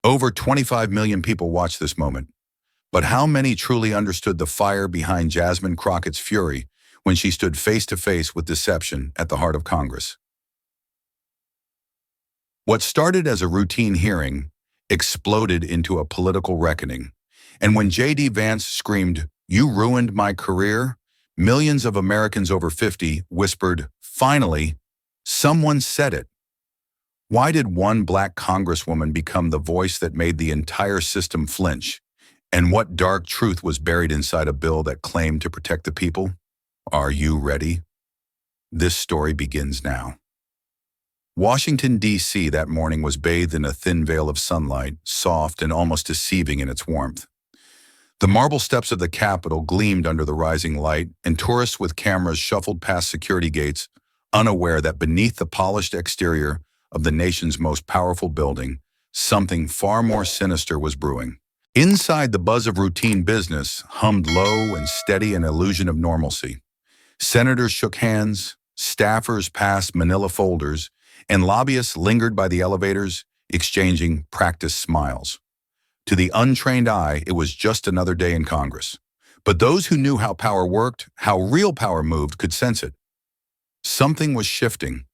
Over 25 million people watched this moment. But how many truly understood the fire behind Jasmine Crockett's fury when she stood face to face with deception at the heart of Congress? What started as a routine hearing exploded into a political reckoning. And when J.D. Vance screamed, "You ruined my career," millions of Americans over 50 whispered, "Finally, someone said it." Why did one black congresswoman become the voice that made the entire system flinch? And what dark truth was buried inside a bill that claimed to protect the people? Are you ready? This story begins now. Washington, D.C. that morning was bathed in a thin veil of sunlight, soft and almost deceiving in its warmth. The marble steps of the Capitol gleamed under the rising light, and tourists with cameras shuffled past security gates, unaware that beneath the polished exterior of the nation's most powerful building, something far more sinister was brewing. Inside, the buzz of routine business hummed low and steady, an illusion of normalcy. Senators shook hands, staffers passed manila folders, and lobbyists lingered by the elevators, exchanging practiced smiles. To the untrained eye, it was just another day in Congress. But those who knew how power worked, how real power moved, could sense it. Something was shifting.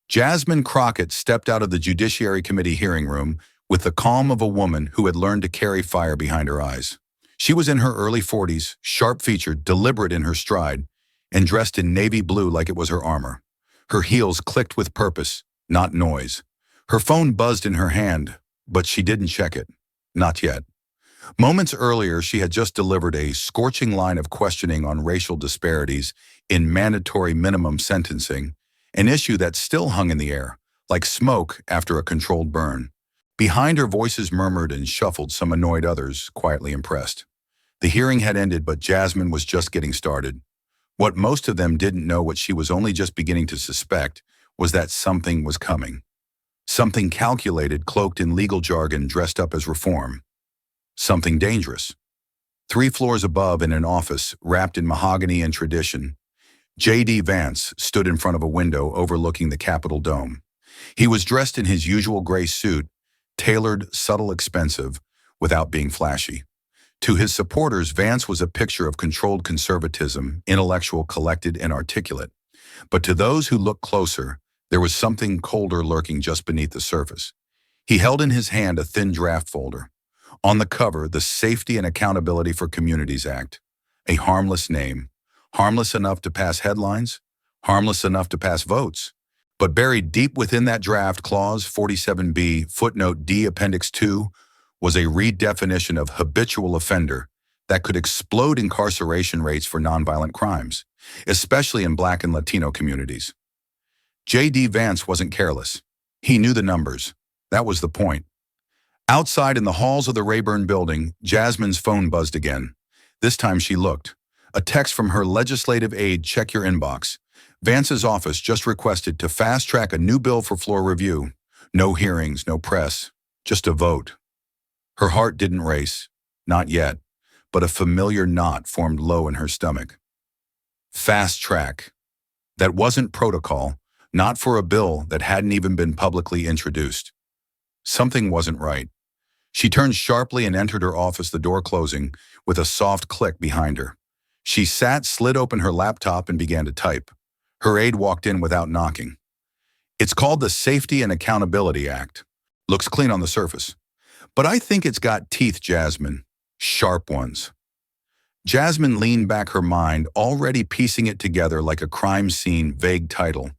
Jasmine Crockett stepped out of the Judiciary Committee hearing room with the calm of a woman who had learned to carry fire behind her eyes. She was in her early 40s, sharp-featured, deliberate in her stride, and dressed in navy blue like it was her armor. Her heels clicked with purpose, not noise. Her phone buzzed in her hand, but she didn't check it. Not yet. Moments earlier, she had just delivered a scorching line of questioning on racial disparities in mandatory minimum sentencing, an issue that still hung in the air, like smoke after a controlled burn. Behind her, voices murmured and shuffled, some annoyed, others quietly impressed. The hearing had ended, but Jasmine was just getting started. What most of them didn't know, what she was only just beginning to suspect, was that something was coming. Something calculated, cloaked in legal jargon, dressed up as reform. Something dangerous. 3 floors above, in an office wrapped in mahogany and tradition, J.D. Vance stood in front of a window overlooking the Capitol dome. He was dressed in his usual gray suit, tailored, subtle, expensive, without being flashy. To his supporters, Vance was a picture of controlled conservatism, intellectual, collected, and articulate. But to those who looked closer, there was something colder lurking just beneath the surface. He held in his hand a thin draft folder. On the cover, the Safety and Accountability for Communities Act. A harmless name. Harmless enough to pass headlines, harmless enough to pass votes. But buried deep within that draft, Clause 47B, footnote D, Appendix 2, was a redefinition of habitual offender that could explode incarceration rates for nonviolent crimes, especially in Black and Latino communities. J.D. Vance wasn't careless. He knew the numbers. That was the point. Outside in the halls of the Rayburn building, Jasmine's phone buzzed again. This time she looked. A text from her legislative aide, "Check your inbox. Vance's office just requested to fast-track a new bill for floor review. No hearings, no press, just a vote." Her heart didn't race, not yet, but a familiar knot formed low in her stomach. Fast track. That wasn't protocol, not for a bill that hadn't even been publicly introduced. Something wasn't right. She turned sharply and entered her office, the door closing with a soft click behind her. She sat, slid open her laptop, and began to type. Her aide walked in without knocking. "It's called the Safety and Accountability Act. Looks clean on the surface. But I think it's got teeth, Jasmine. Sharp ones." Jasmine leaned back, her mind already piecing it together like a crime scene. Vague title.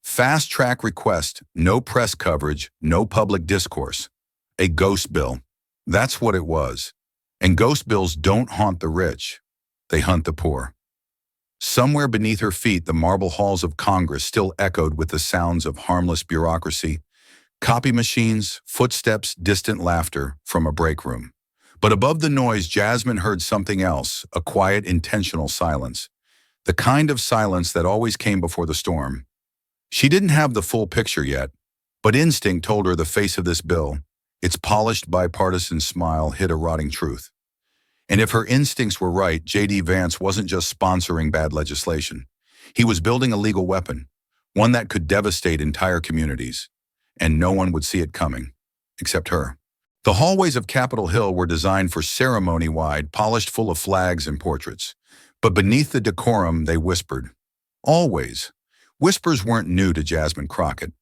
Fast track request, no press coverage, no public discourse. A ghost bill. That's what it was. And ghost bills don't haunt the rich. They hunt the poor. Somewhere beneath her feet, the marble halls of Congress still echoed with the sounds of harmless bureaucracy, copy machines, footsteps, distant laughter from a break room. But above the noise, Jasmine heard something else, a quiet, intentional silence. The kind of silence that always came before the storm. She didn't have the full picture yet, but instinct told her the face of this bill, its polished bipartisan smile, hid a rotting truth. And if her instincts were right, J.D. Vance wasn't just sponsoring bad legislation. He was building a legal weapon, one that could devastate entire communities. And no one would see it coming, except her. The hallways of Capitol Hill were designed for ceremony-wide, polished full of flags and portraits. But beneath the decorum, they whispered. Always. Whispers weren't new to Jasmine Crockett.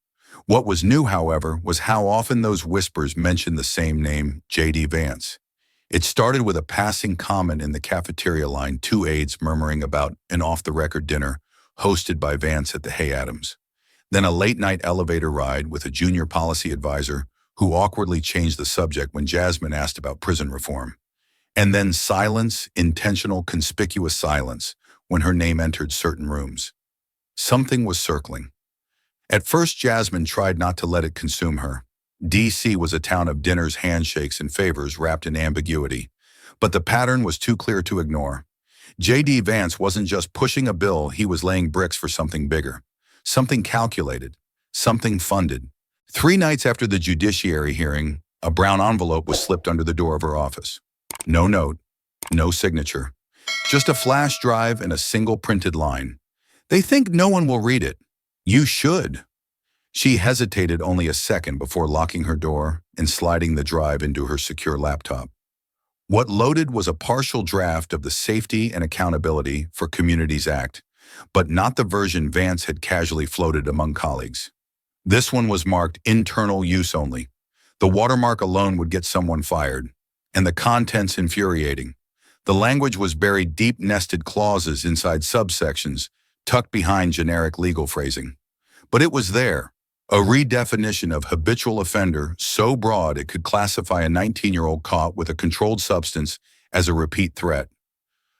What was new, however, was how often those whispers mentioned the same name, J.D. Vance. It started with a passing comment in the cafeteria line, two aides murmuring about an off-the-record dinner hosted by Vance at the Hay Adams. Then a late-night elevator ride with a junior policy advisor who awkwardly changed the subject when Jasmine asked about prison reform. And then silence, intentional, conspicuous silence, when her name entered certain rooms. Something was circling. At first, Jasmine tried not to let it consume her. D.C. was a town of dinners, handshakes, and favors wrapped in ambiguity. But the pattern was too clear to ignore. J.D. Vance wasn't just pushing a bill, he was laying bricks for something bigger. Something calculated. Something funded. 3 nights after the judiciary hearing, a brown envelope was slipped under the door of her office. No note, no signature. Just a flash drive and a single printed line. They think no one will read it. You should. She hesitated only a second before locking her door and sliding the drive into her secure laptop. What loaded was a partial draft of the Safety and Accountability for Communities Act, but not the version Vance had casually floated among colleagues. This one was marked internal use only. The watermark alone would get someone fired, and the contents infuriating. The language was buried deep nested clauses inside subsections, tucked behind generic legal phrasing. But it was there, a redefinition of habitual offender so broad it could classify a 19-year-old caught with a controlled substance as a repeat threat.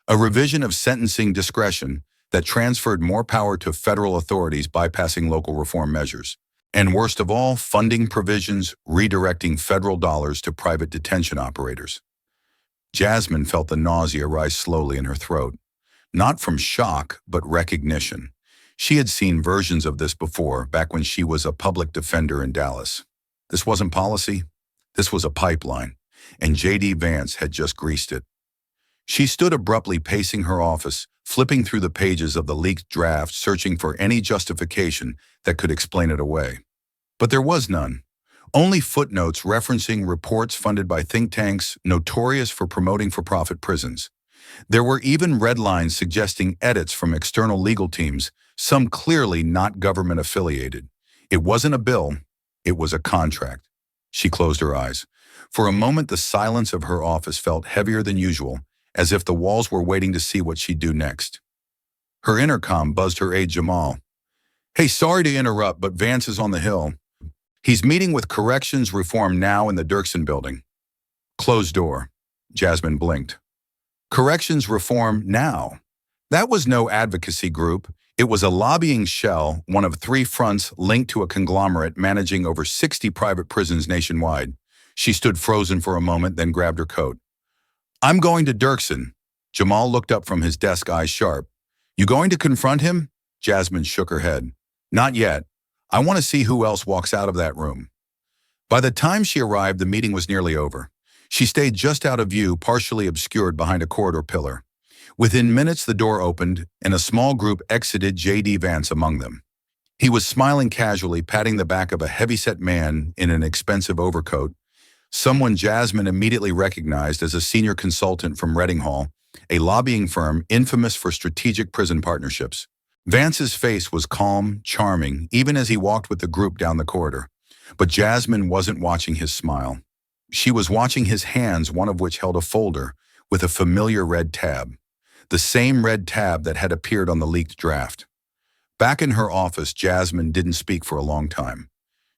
A revision of sentencing discretion that transferred more power to federal authorities bypassing local reform measures. And worst of all, funding provisions redirecting federal dollars to private detention operators. Jasmine felt the nausea rise slowly in her throat, not from shock, but recognition. She had seen versions of this before, back when she was a public defender in Dallas. This wasn't policy. This was a pipeline, and J.D. Vance had just greased it. She stood abruptly pacing her office, flipping through the pages of the leaked draft, searching for any justification that could explain it away. But there was none. Only footnotes referencing reports funded by think tanks notorious for promoting for-profit prisons. There were even red lines suggesting edits from external legal teams, some clearly not government-affiliated. It wasn't a bill, it was a contract. She closed her eyes. For a moment, the silence of her office felt heavier than usual, as if the walls were waiting to see what she'd do next. Her intercom buzzed her aide Jamal. "Hey, sorry to interrupt, but Vance is on the Hill. He's meeting with Corrections Reform now in the Dirksen building." Closed door. Jasmine blinked. Corrections Reform now? That was no advocacy group. It was a lobbying shell, one of 3 fronts linked to a conglomerate managing over 60 private prisons nationwide. She stood frozen for a moment, then grabbed her coat. "I'm going to Dirksen." Jamal looked up from his desk, eyes sharp. "You going to confront him?" Jasmine shook her head. "Not yet. I want to see who else walks out of that room." By the time she arrived, the meeting was nearly over. She stayed just out of view, partially obscured behind a corridor pillar. Within minutes, the door opened, and a small group exited, J.D. Vance among them. He was smiling casually, patting the back of a heavyset man in an expensive overcoat, someone Jasmine immediately recognized as a senior consultant from Reading Hall, a lobbying firm infamous for strategic prison partnerships. Vance's face was calm, charming, even as he walked with the group down the corridor. But Jasmine wasn't watching his smile. She was watching his hands, one of which held a folder with a familiar red tab. The same red tab that had appeared on the leaked draft. Back in her office, Jasmine didn't speak for a long time.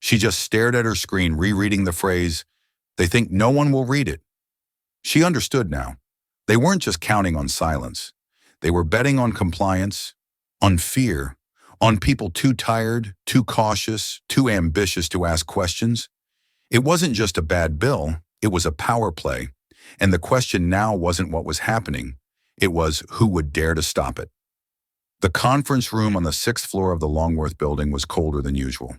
She just stared at her screen, rereading the phrase, "They think no one will read it." She understood now. They weren't just counting on silence. They were betting on compliance, on fear, on people too tired, too cautious, too ambitious to ask questions. It wasn't just a bad bill, it was a power play. And the question now wasn't what was happening, it was who would dare to stop it. The conference room on the 6th floor of the Longworth building was colder than usual.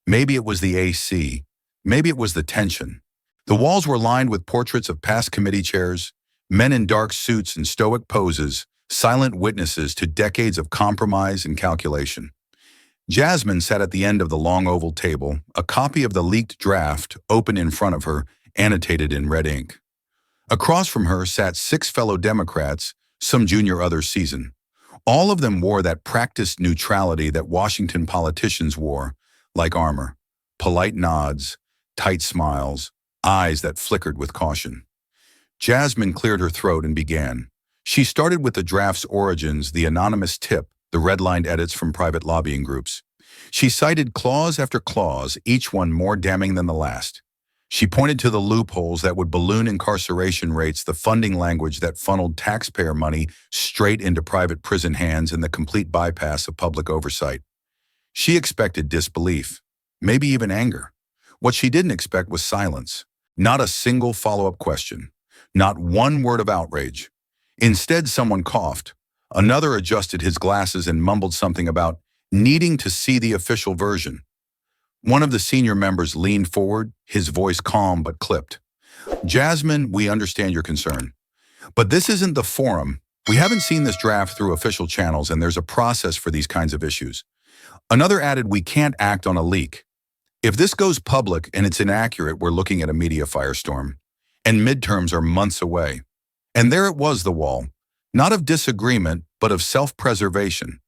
Maybe it was the AC, maybe it was the tension. The walls were lined with portraits of past committee chairs, men in dark suits and stoic poses, silent witnesses to decades of compromise and calculation. Jasmine sat at the end of the long oval table, a copy of the leaked draft open in front of her, annotated in red ink. Across from her sat 6 fellow Democrats, some junior, others seasoned. All of them wore that practiced neutrality that Washington politicians wore, like armor. Polite nods, tight smiles, eyes that flickered with caution. Jasmine cleared her throat and began. She started with the draft's origins, the anonymous tip, the redlined edits from private lobbying groups. She cited clause after clause, each one more damning than the last. She pointed to the loopholes that would balloon incarceration rates, the funding language that funneled taxpayer money straight into private prison hands, and the complete bypass of public oversight. She expected disbelief, maybe even anger. What she didn't expect was silence. Not a single follow-up question. Not one word of outrage. Instead, someone coughed. Another adjusted his glasses and mumbled something about needing to see the official version. One of the senior members leaned forward, his voice calm but clipped. Jasmine, we understand your concern. But this isn't the forum. We haven't seen this draft through official channels, and there's a process for these kinds of issues. Another added, we can't act on a leak. If this goes public and it's inaccurate, we're looking at a media firestorm. And midterms are months away. And there it was, the wall. Not of disagreement, but of self-preservation.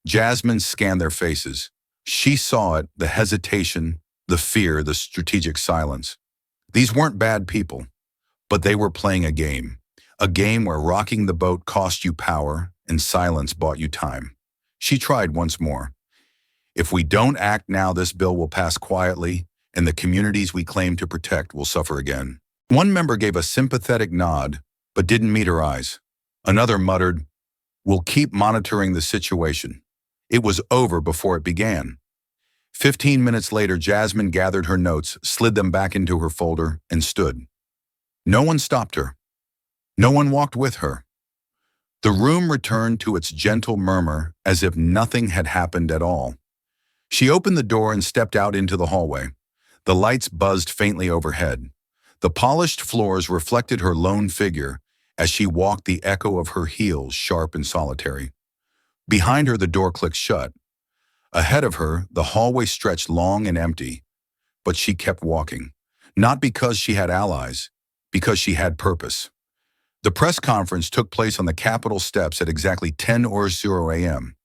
Jasmine scanned their faces. She saw it, the hesitation, the fear, the strategic silence. These weren't bad people, but they were playing a game where rocking the boat cost you power and silence bought you time. She tried once more. If we don't act now, this bill will pass quietly, and the communities we claim to protect will suffer again. One member gave a sympathetic nod, but didn't meet her eyes. Another muttered, we'll keep monitoring the situation. It was over before it began. 15 minutes later, Jasmine gathered her notes, slid them back into her folder, and stood. No one stopped her. No one walked with her. The room returned to its gentle murmur as if nothing had happened at all. She opened the door and stepped out into the hallway. The lights buzzed faintly overhead. The polished floors reflected her lone figure as she walked, the echo of her heels sharp and solitary. Behind her, the door clicked shut. Ahead of her, the hallway stretched long and empty. But she kept walking, not because she had allies, because she had purpose. The press conference took place on the Capitol steps at exactly 10:00 a.m.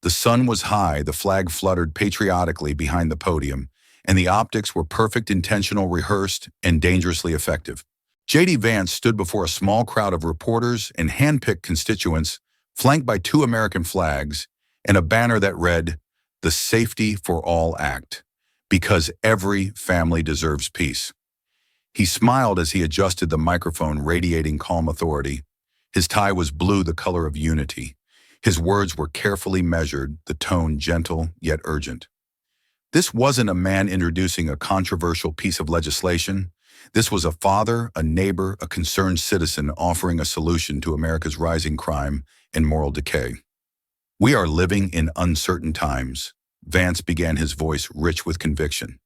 The sun was high, the flag fluttered patriotically behind the podium, and the optics were perfect, intentional, rehearsed, and dangerously effective. J.D. Vance stood before a small crowd of reporters and hand-picked constituents, flanked by 2 American flags and a banner that read, "The Safety for All Act, because every family deserves peace." He smiled as he adjusted the microphone, radiating calm authority. His tie was blue, the color of unity. His words were carefully measured, the tone gentle yet urgent. This wasn't a man introducing a controversial piece of legislation. This was a father, a neighbor, a concerned citizen offering a solution to America's rising crime and moral decay. We are living in uncertain times, Vance began, his voice rich with conviction.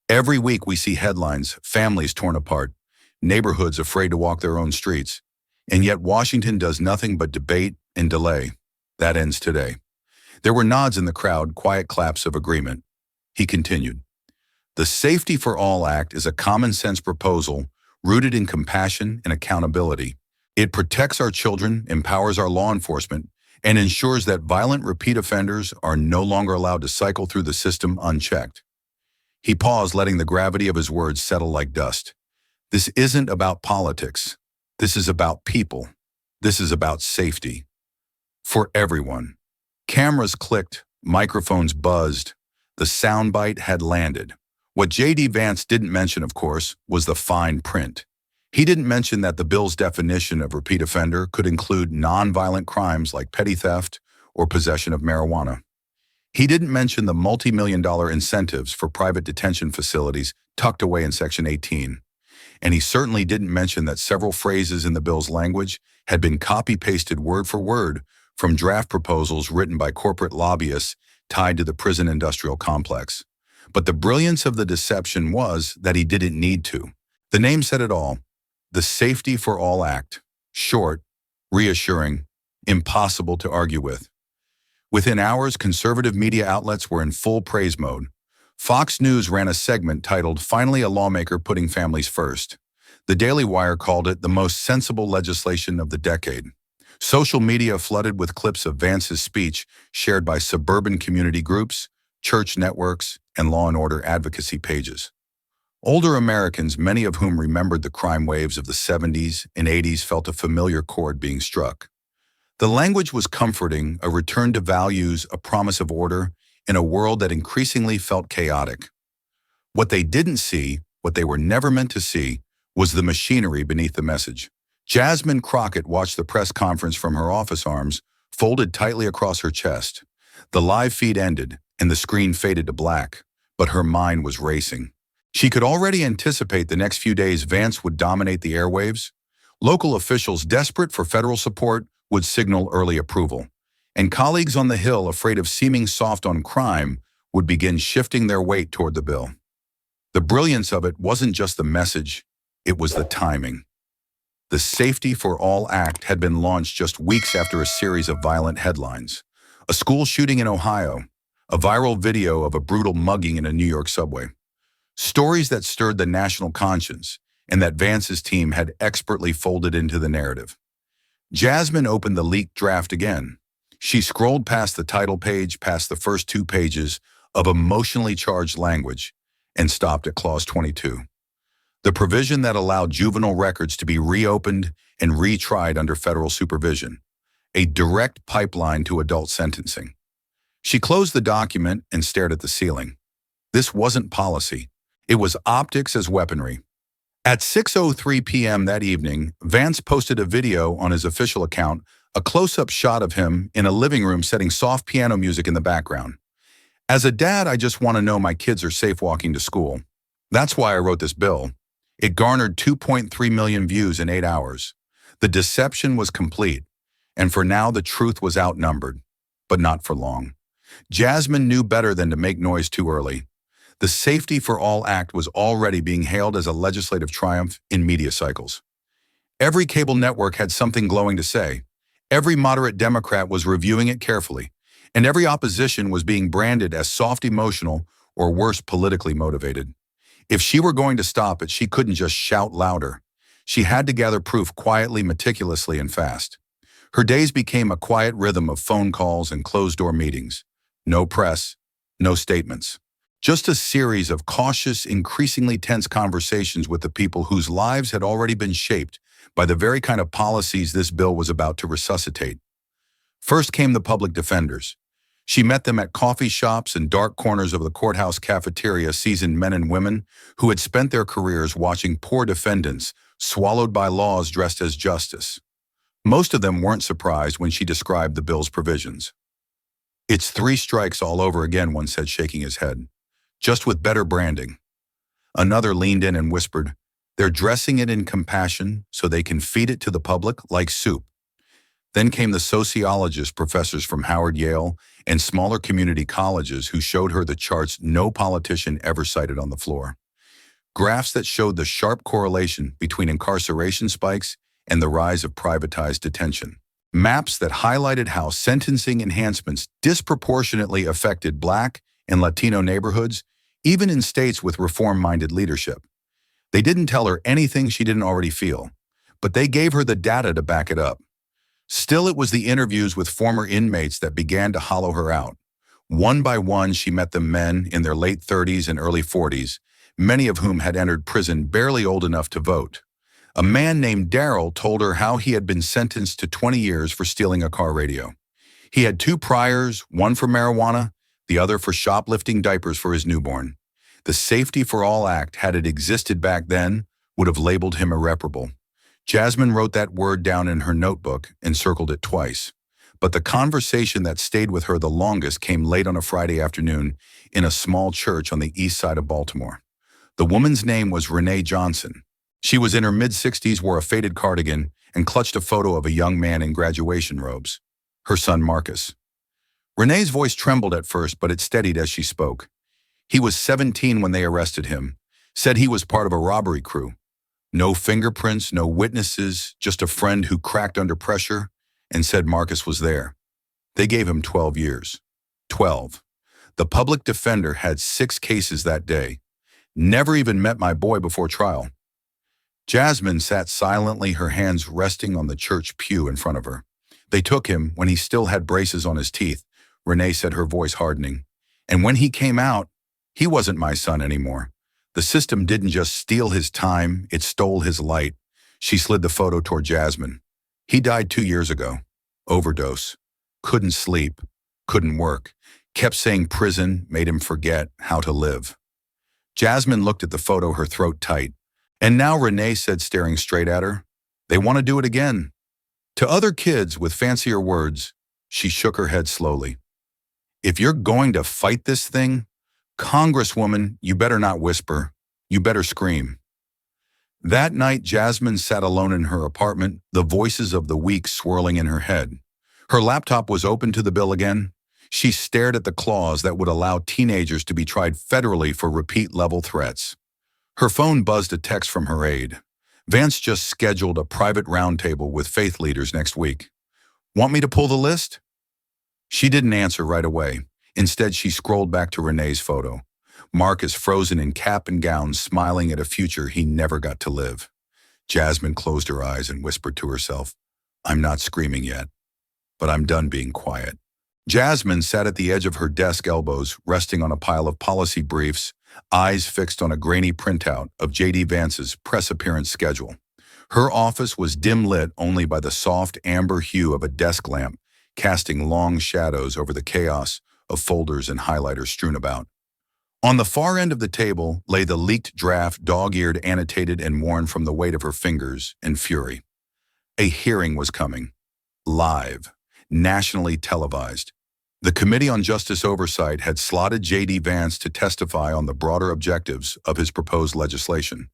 Every week we see headlines, families torn apart, neighborhoods afraid to walk their own streets, and yet Washington does nothing but debate and delay. That ends today. There were nods in the crowd, quiet claps of agreement. He continued, "The Safety for All Act is a common-sense proposal rooted in compassion and accountability. It protects our children, empowers our law enforcement, and ensures that violent repeat offenders are no longer allowed to cycle through the system unchecked." He paused, letting the gravity of his words settle like dust. This isn't about politics. This is about people. This is about safety. For everyone. Cameras clicked, microphones buzzed. The soundbite had landed. What J.D. Vance didn't mention, of course, was the fine print. He didn't mention that the bill's definition of repeat offender could include nonviolent crimes like petty theft or possession of marijuana. He didn't mention the multi-million-dollar incentives for private detention facilities tucked away in Section 18. And he certainly didn't mention that several phrases in the bill's language had been copy-pasted word for word from draft proposals written by corporate lobbyists tied to the prison industrial complex. But the brilliance of the deception was that he didn't need to. The name said it all. The Safety for All Act. Short, reassuring, impossible to argue with. Within hours, conservative media outlets were in full praise mode. Fox News ran a segment titled "Finally a Lawmaker Putting Families First." The Daily Wire called it the most sensible legislation of the decade. Social media flooded with clips of Vance's speech shared by suburban community groups, church networks, and law and order advocacy pages. Older Americans, many of whom remembered the crime waves of the 70s and 80s, felt a familiar chord being struck. The language was comforting, a return to values, a promise of order, in a world that increasingly felt chaotic. What they didn't see, what they were never meant to see, was the machinery beneath the message. Jasmine Crockett watched the press conference from her office arms, folded tightly across her chest. The live feed ended, and the screen faded to black, but her mind was racing. She could already anticipate the next few days Vance would dominate the airwaves. Local officials desperate for federal support would signal early approval, and colleagues on the Hill afraid of seeming soft on crime would begin shifting their weight toward the bill. The brilliance of it wasn't just the message, it was the timing. The Safety for All Act had been launched just weeks after a series of violent headlines. A school shooting in Ohio, a viral video of a brutal mugging in a New York subway. Stories that stirred the national conscience and that Vance's team had expertly folded into the narrative. Jasmine opened the leaked draft again. She scrolled past the title page, past the first 2 pages of emotionally charged language, and stopped at Clause 22. The provision that allowed juvenile records to be reopened and retried under federal supervision, a direct pipeline to adult sentencing. She closed the document and stared at the ceiling. This wasn't policy. It was optics as weaponry. At 6:03 p.m. that evening, Vance posted a video on his official account, a close-up shot of him in a living room setting soft piano music in the background. As a dad, I just want to know my kids are safe walking to school. That's why I wrote this bill. It garnered 2.3 million views in 8 hours. The deception was complete, and for now the truth was outnumbered, but not for long. Jasmine knew better than to make noise too early. The Safety for All Act was already being hailed as a legislative triumph in media cycles. Every cable network had something glowing to say. Every moderate Democrat was reviewing it carefully, and every opposition was being branded as soft emotional or worse, politically motivated. If she were going to stop it, she couldn't just shout louder. She had to gather proof quietly, meticulously, and fast. Her days became a quiet rhythm of phone calls and closed-door meetings. No press, no statements. Just a series of cautious, increasingly tense conversations with the people whose lives had already been shaped by the very kind of policies this bill was about to resuscitate. First came the public defenders. She met them at coffee shops and dark corners of the courthouse cafeteria, seasoned men and women who had spent their careers watching poor defendants swallowed by laws dressed as justice. Most of them weren't surprised when she described the bill's provisions. "It's 3 strikes all over again," one said, shaking his head. "Just with better branding." Another leaned in and whispered, "They're dressing it in compassion so they can feed it to the public like soup." Then came the sociologists, professors from Howard, Yale, and smaller community colleges who showed her the charts no politician ever cited on the floor. Graphs that showed the sharp correlation between incarceration spikes and the rise of privatized detention. Maps that highlighted how sentencing enhancements disproportionately affected Black and Latino neighborhoods, even in states with reform-minded leadership. They didn't tell her anything she didn't already feel, but they gave her the data to back it up. Still, it was the interviews with former inmates that began to hollow her out. One by one, she met the men in their late 30s and early 40s, many of whom had entered prison barely old enough to vote. A man named Daryl told her how he had been sentenced to 20 years for stealing a car radio. He had 2 priors, one for marijuana, the other for shoplifting diapers for his newborn. The Safety for All Act, had it existed back then, would have labeled him irreparable. Jasmine wrote that word down in her notebook and circled it twice. But the conversation that stayed with her the longest came late on a Friday afternoon in a small church on the east side of Baltimore. The woman's name was Renee Johnson. She was in her mid-60s, wore a faded cardigan, and clutched a photo of a young man in graduation robes, her son Marcus. Renee's voice trembled at first, but it steadied as she spoke. He was 17 when they arrested him, said he was part of a robbery crew. No fingerprints, no witnesses, just a friend who cracked under pressure and said Marcus was there. They gave him 12 years. 12. The public defender had 6 cases that day. Never even met my boy before trial. Jasmine sat silently, her hands resting on the church pew in front of her. They took him when he still had braces on his teeth, Renee said, her voice hardening. And when he came out, he wasn't my son anymore. The system didn't just steal his time, it stole his light. She slid the photo toward Jasmine. He died 2 years ago. Overdose. Couldn't sleep. Couldn't work. Kept saying prison made him forget how to live. Jasmine looked at the photo, her throat tight. And now, Renee said, staring straight at her, they want to do it again. To other kids with fancier words, she shook her head slowly. If you're going to fight this thing, Congresswoman, you better not whisper. You better scream. That night, Jasmine sat alone in her apartment, the voices of the week swirling in her head. Her laptop was open to the bill again. She stared at the clause that would allow teenagers to be tried federally for repeat-level threats. Her phone buzzed a text from her aide. Vance just scheduled a private roundtable with faith leaders next week. Want me to pull the list? She didn't answer right away. Instead, she scrolled back to Renee's photo. Marcus frozen in cap and gown, smiling at a future he never got to live. Jasmine closed her eyes and whispered to herself, I'm not screaming yet, but I'm done being quiet. Jasmine sat at the edge of her desk, elbows resting on a pile of policy briefs, eyes fixed on a grainy printout of J.D. Vance's press appearance schedule. Her office was dim-lit only by the soft amber hue of a desk lamp, casting long shadows over the chaos of folders and highlighters strewn about. On the far end of the table lay the leaked draft, dog-eared, annotated, and worn from the weight of her fingers and fury. A hearing was coming. Live. Nationally televised. The Committee on Justice Oversight had slotted J.D. Vance to testify on the broader objectives of his proposed legislation,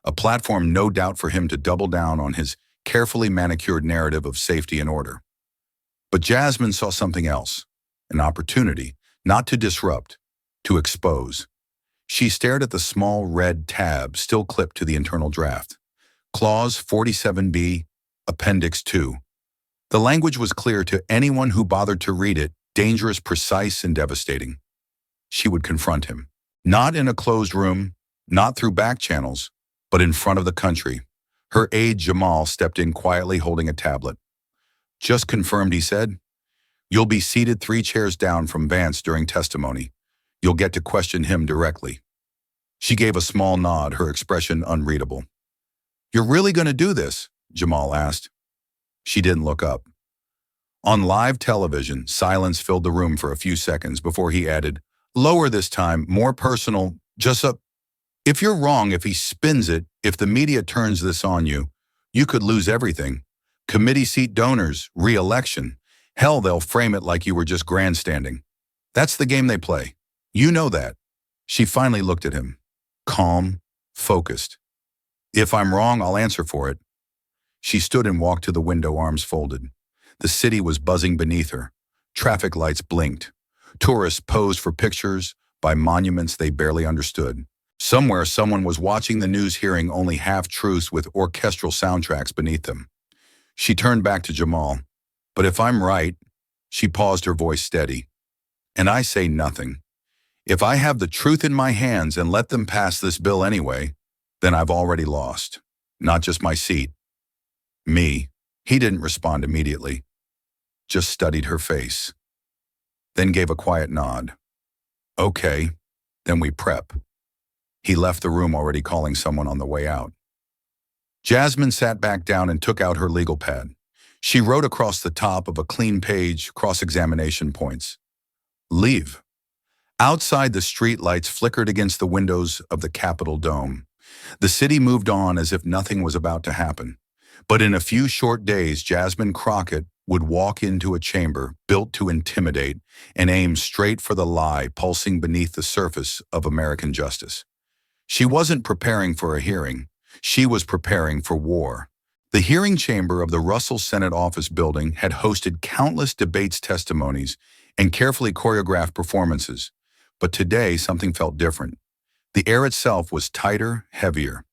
a platform no doubt for him to double down on his carefully manicured narrative of safety and order. But Jasmine saw something else, an opportunity, not to disrupt, to expose. She stared at the small red tab still clipped to the internal draft. Clause 47B, Appendix 2. The language was clear to anyone who bothered to read it, dangerous, precise, and devastating. She would confront him. Not in a closed room, not through back channels, but in front of the country. Her aide Jamal stepped in quietly, holding a tablet. Just confirmed, he said. You'll be seated 3 chairs down from Vance during testimony. You'll get to question him directly. She gave a small nod, her expression unreadable. You're really going to do this? Jamal asked. She didn't look up. On live television, silence filled the room for a few seconds before he added, lower this time, more personal, just up. If you're wrong, if he spins it, if the media turns this on you, you could lose everything. Committee seat donors, re-election. Hell, they'll frame it like you were just grandstanding. That's the game they play. You know that. She finally looked at him. Calm, focused. If I'm wrong, I'll answer for it. She stood and walked to the window, arms folded. The city was buzzing beneath her. Traffic lights blinked. Tourists posed for pictures by monuments they barely understood. Somewhere, someone was watching the news, hearing only half-truths with orchestral soundtracks beneath them. She turned back to Jamal. But if I'm right, she paused, her voice steady. And I say nothing. If I have the truth in my hands and let them pass this bill anyway, then I've already lost. Not just my seat. Me. He didn't respond immediately. Just studied her face. Then gave a quiet nod. Okay, then we prep. He left the room, already calling someone on the way out. Jasmine sat back down and took out her legal pad. She wrote across the top of a clean page cross-examination points. Leave. Outside, the street lights flickered against the windows of the Capitol dome. The city moved on as if nothing was about to happen. But in a few short days, Jasmine Crockett would walk into a chamber built to intimidate and aim straight for the lie pulsing beneath the surface of American justice. She wasn't preparing for a hearing. She was preparing for war. The hearing chamber of the Russell Senate Office Building had hosted countless debates, testimonies, and carefully choreographed performances. But today, something felt different. The air itself was tighter, heavier.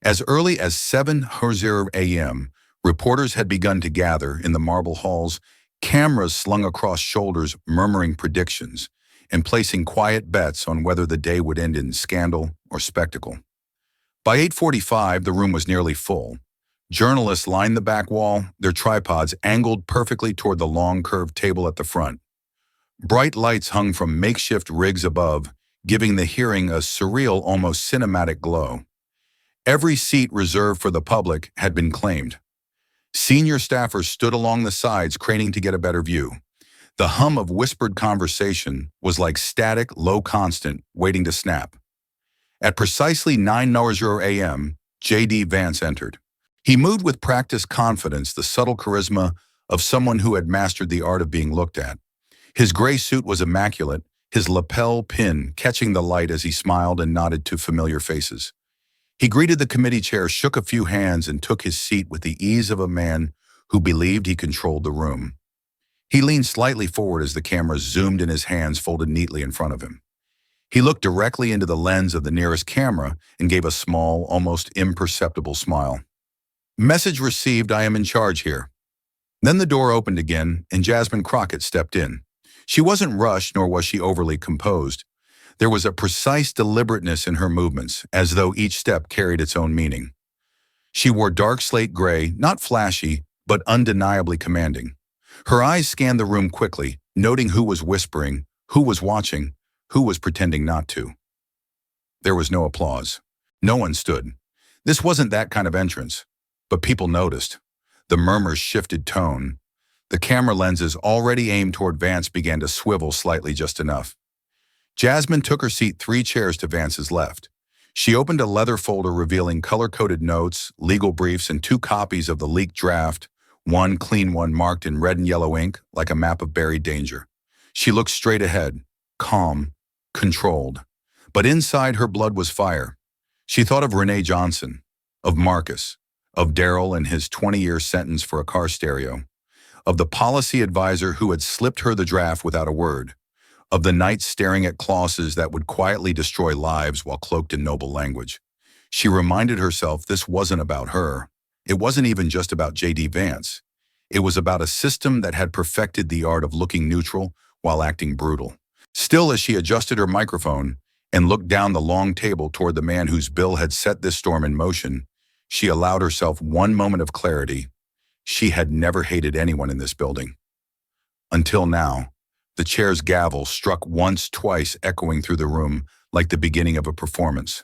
As early as 7:00 a.m., reporters had begun to gather in the marble halls, cameras slung across shoulders murmuring predictions, and placing quiet bets on whether the day would end in scandal or spectacle. By 8:45, the room was nearly full. Journalists lined the back wall, their tripods angled perfectly toward the long curved table at the front. Bright lights hung from makeshift rigs above, giving the hearing a surreal, almost cinematic glow. Every seat reserved for the public had been claimed. Senior staffers stood along the sides, craning to get a better view. The hum of whispered conversation was like static, low constant, waiting to snap. At precisely 9:00 a.m., J.D. Vance entered. He moved with practiced confidence, the subtle charisma of someone who had mastered the art of being looked at. His gray suit was immaculate, his lapel pin catching the light as he smiled and nodded to familiar faces. He greeted the committee chair, shook a few hands, and took his seat with the ease of a man who believed he controlled the room. He leaned slightly forward as the cameras zoomed in, his hands folded neatly in front of him. He looked directly into the lens of the nearest camera and gave a small, almost imperceptible smile. "Message received, I am in charge here." Then the door opened again, and Jasmine Crockett stepped in. She wasn't rushed, nor was she overly composed. There was a precise deliberateness in her movements, as though each step carried its own meaning. She wore dark slate gray, not flashy, but undeniably commanding. Her eyes scanned the room quickly, noting who was whispering, who was watching, who was pretending not to. There was no applause. No one stood. This wasn't that kind of entrance. But people noticed. The murmurs shifted tone. The camera lenses already aimed toward Vance began to swivel slightly, just enough. Jasmine took her seat 3 chairs to Vance's left. She opened a leather folder revealing color-coded notes, legal briefs, and 2 copies of the leaked draft, one clean one marked in red and yellow ink like a map of buried danger. She looked straight ahead, calm, controlled. But inside her blood was fire. She thought of Renee Johnson, of Marcus, of Daryl and his 20-year sentence for a car stereo, of the policy advisor who had slipped her the draft without a word, of the nights staring at clauses that would quietly destroy lives while cloaked in noble language. She reminded herself this wasn't about her. It wasn't even just about J.D. Vance. It was about a system that had perfected the art of looking neutral while acting brutal. Still, as she adjusted her microphone and looked down the long table toward the man whose bill had set this storm in motion, she allowed herself one moment of clarity. She had never hated anyone in this building. Until now. The chair's gavel struck once, twice, echoing through the room like the beginning of a performance.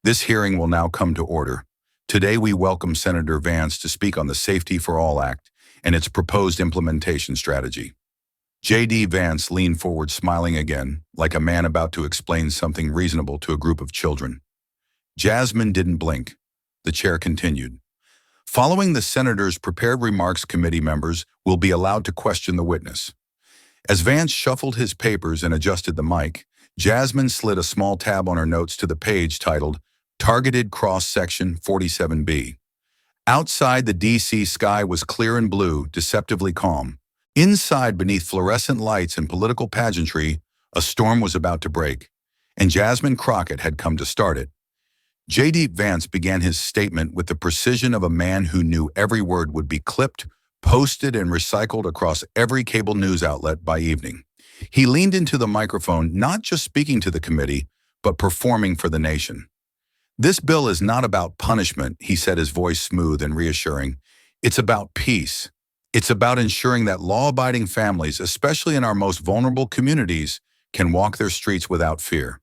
This hearing will now come to order. Today we welcome Senator Vance to speak on the Safety for All Act and its proposed implementation strategy. J.D. Vance leaned forward, smiling again, like a man about to explain something reasonable to a group of children. Jasmine didn't blink. The chair continued. Following the senator's prepared remarks, committee members will be allowed to question the witness. As Vance shuffled his papers and adjusted the mic, Jasmine slid a small tab on her notes to the page titled Targeted Cross-Section 47B. Outside, the D.C. sky was clear and blue, deceptively calm. Inside, beneath fluorescent lights and political pageantry, a storm was about to break, and Jasmine Crockett had come to start it. J.D. Vance began his statement with the precision of a man who knew every word would be clipped, posted, and recycled across every cable news outlet by evening. He leaned into the microphone, not just speaking to the committee, but performing for the nation. "This bill is not about punishment," he said, his voice smooth and reassuring. "It's about peace. It's about ensuring that law-abiding families, especially in our most vulnerable communities, can walk their streets without fear."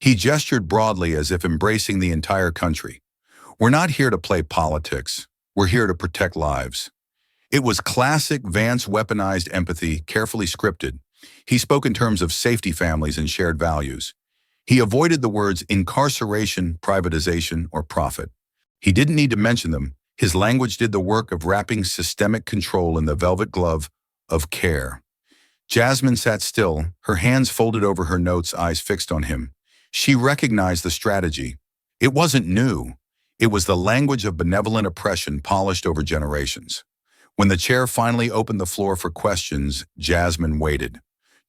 He gestured broadly as if embracing the entire country. "We're not here to play politics. We're here to protect lives." It was classic Vance weaponized empathy, carefully scripted. He spoke in terms of safety, families, and shared values. He avoided the words incarceration, privatization, or profit. He didn't need to mention them. His language did the work of wrapping systemic control in the velvet glove of care. Jasmine sat still, her hands folded over her notes, eyes fixed on him. She recognized the strategy. It wasn't new. It was the language of benevolent oppression polished over generations. When the chair finally opened the floor for questions, Jasmine waited.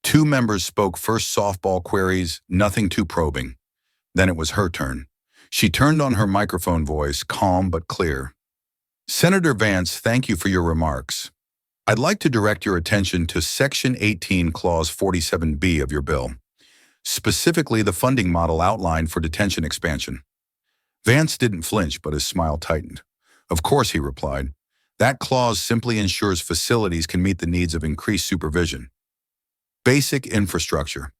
2 members spoke first, softball queries, nothing too probing. Then it was her turn. She turned on her microphone, voice calm but clear. "Senator Vance, thank you for your remarks. I'd like to direct your attention to Section 18, Clause 47B of your bill, specifically the funding model outlined for detention expansion. Vance didn't flinch, but his smile tightened. Of course, he replied. That clause simply ensures facilities can meet the needs of increased supervision. Basic infrastructure.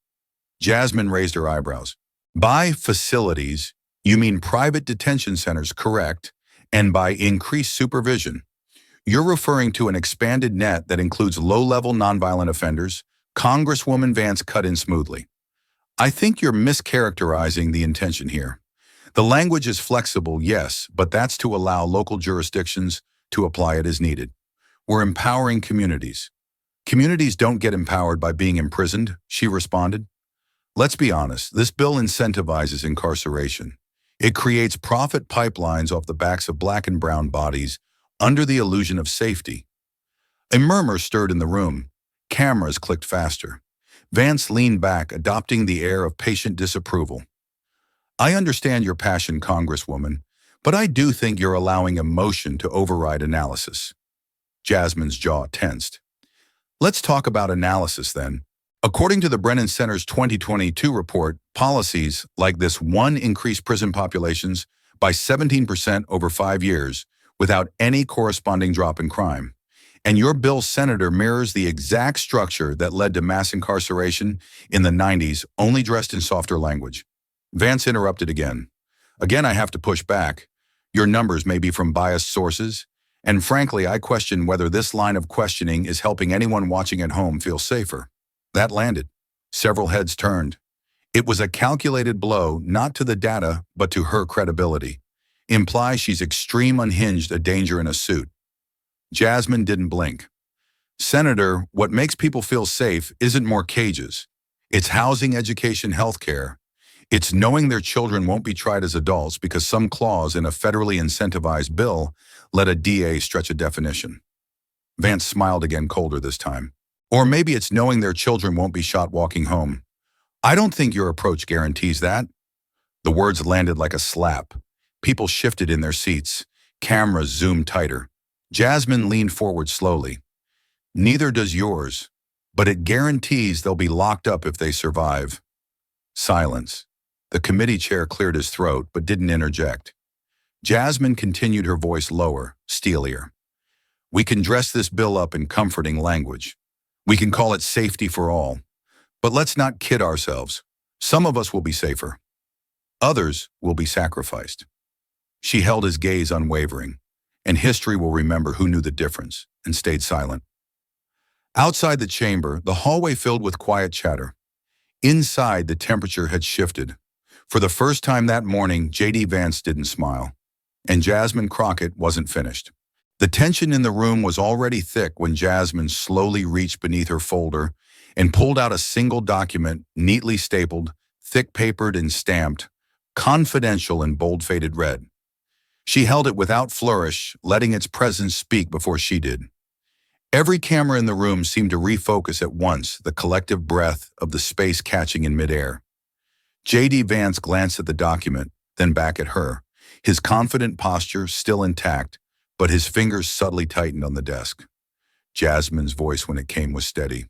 Jasmine raised her eyebrows. By facilities, you mean private detention centers, correct? And by increased supervision, you're referring to an expanded net that includes low-level nonviolent offenders. Congresswoman Vance cut in smoothly. I think you're mischaracterizing the intention here. The language is flexible, yes, but that's to allow local jurisdictions to apply it as needed. We're empowering communities. Communities don't get empowered by being imprisoned, she responded. Let's be honest, this bill incentivizes incarceration. It creates profit pipelines off the backs of black and brown bodies under the illusion of safety. A murmur stirred in the room. Cameras clicked faster. Vance leaned back, adopting the air of patient disapproval. I understand your passion, Congresswoman, but I do think you're allowing emotion to override analysis. Jasmine's jaw tensed. Let's talk about analysis then. According to the Brennan Center's 2022 report, policies like this one increase prison populations by 17% over 5 years without any corresponding drop in crime. And your bill, Senator, mirrors the exact structure that led to mass incarceration in the 90s, only dressed in softer language. Vance interrupted again. Again, I have to push back. Your numbers may be from biased sources, and frankly, I question whether this line of questioning is helping anyone watching at home feel safer. That landed. Several heads turned. It was a calculated blow, not to the data, but to her credibility. Implies she's extreme unhinged, a danger in a suit. Jasmine didn't blink. Senator, what makes people feel safe isn't more cages. It's housing, education, healthcare. It's knowing their children won't be tried as adults because some clause in a federally incentivized bill let a DA stretch a definition. Vance smiled again, colder this time. Or maybe it's knowing their children won't be shot walking home. I don't think your approach guarantees that. The words landed like a slap. People shifted in their seats. Cameras zoomed tighter. Jasmine leaned forward slowly. Neither does yours, but it guarantees they'll be locked up if they survive. Silence. The committee chair cleared his throat, but didn't interject. Jasmine continued, her voice lower, steelier. We can dress this bill up in comforting language. We can call it safety for all. But let's not kid ourselves. Some of us will be safer. Others will be sacrificed. She held his gaze unwavering, and history will remember who knew the difference and stayed silent. Outside the chamber, the hallway filled with quiet chatter. Inside, the temperature had shifted. For the first time that morning, J.D. Vance didn't smile, and Jasmine Crockett wasn't finished. The tension in the room was already thick when Jasmine slowly reached beneath her folder and pulled out a single document, neatly stapled, thick-papered and stamped, confidential in bold faded red. She held it without flourish, letting its presence speak before she did. Every camera in the room seemed to refocus at once, the collective breath of the space catching in midair. J.D. Vance glanced at the document, then back at her, his confident posture still intact, but his fingers subtly tightened on the desk. Jasmine's voice, when it came, was steady.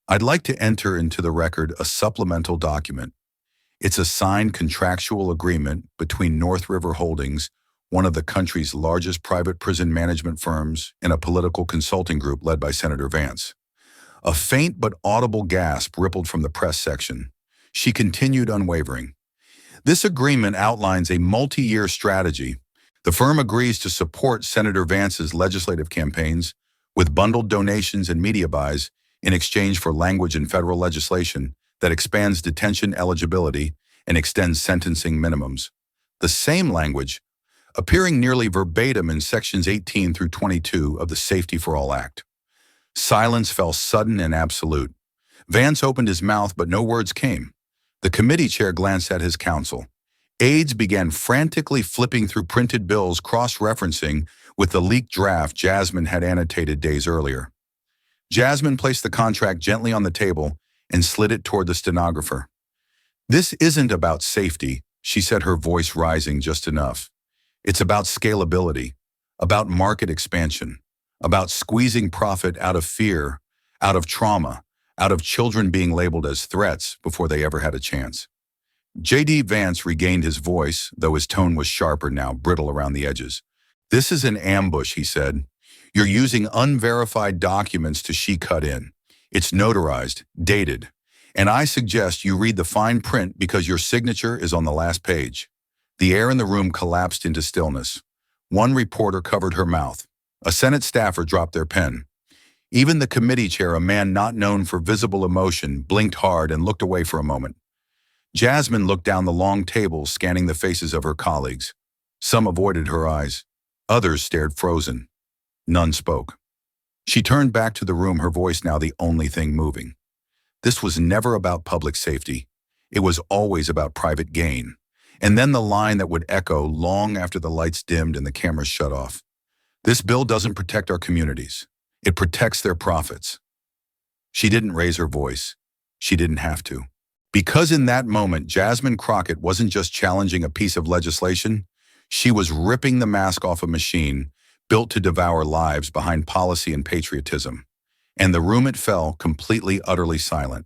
I'd like to enter into the record a supplemental document. It's a signed contractual agreement between North River Holdings, one of the country's largest private prison management firms, and a political consulting group led by Senator Vance. A faint but audible gasp rippled from the press section. She continued, unwavering. This agreement outlines a multi-year strategy. The firm agrees to support Senator Vance's legislative campaigns with bundled donations and media buys in exchange for language in federal legislation that expands detention eligibility and extends sentencing minimums. The same language appearing nearly verbatim in sections 18 through 22 of the Safety for All Act. Silence fell sudden and absolute. Vance opened his mouth, but no words came. The committee chair glanced at his counsel. Aides began frantically flipping through printed bills, cross-referencing with the leaked draft Jasmine had annotated days earlier. Jasmine placed the contract gently on the table and slid it toward the stenographer. This isn't about safety, she said, her voice rising just enough. It's about scalability, about market expansion, about squeezing profit out of fear, out of trauma, out of children being labeled as threats before they ever had a chance. J.D. Vance regained his voice, though his tone was sharper now, brittle around the edges. "This is an ambush," he said. "You're using unverified documents to cut in. It's notarized, dated. And I suggest you read the fine print because your signature is on the last page." The air in the room collapsed into stillness. One reporter covered her mouth. A Senate staffer dropped their pen. Even the committee chair, a man not known for visible emotion, blinked hard and looked away for a moment. Jasmine looked down the long table, scanning the faces of her colleagues. Some avoided her eyes. Others stared frozen. None spoke. She turned back to the room, her voice now the only thing moving. This was never about public safety. It was always about private gain. And then the line that would echo long after the lights dimmed and the cameras shut off. "This bill doesn't protect our communities. It protects their profits." She didn't raise her voice. She didn't have to. Because in that moment, Jasmine Crockett wasn't just challenging a piece of legislation. She was ripping the mask off a machine built to devour lives behind policy and patriotism. And the room it fell, completely, utterly silent.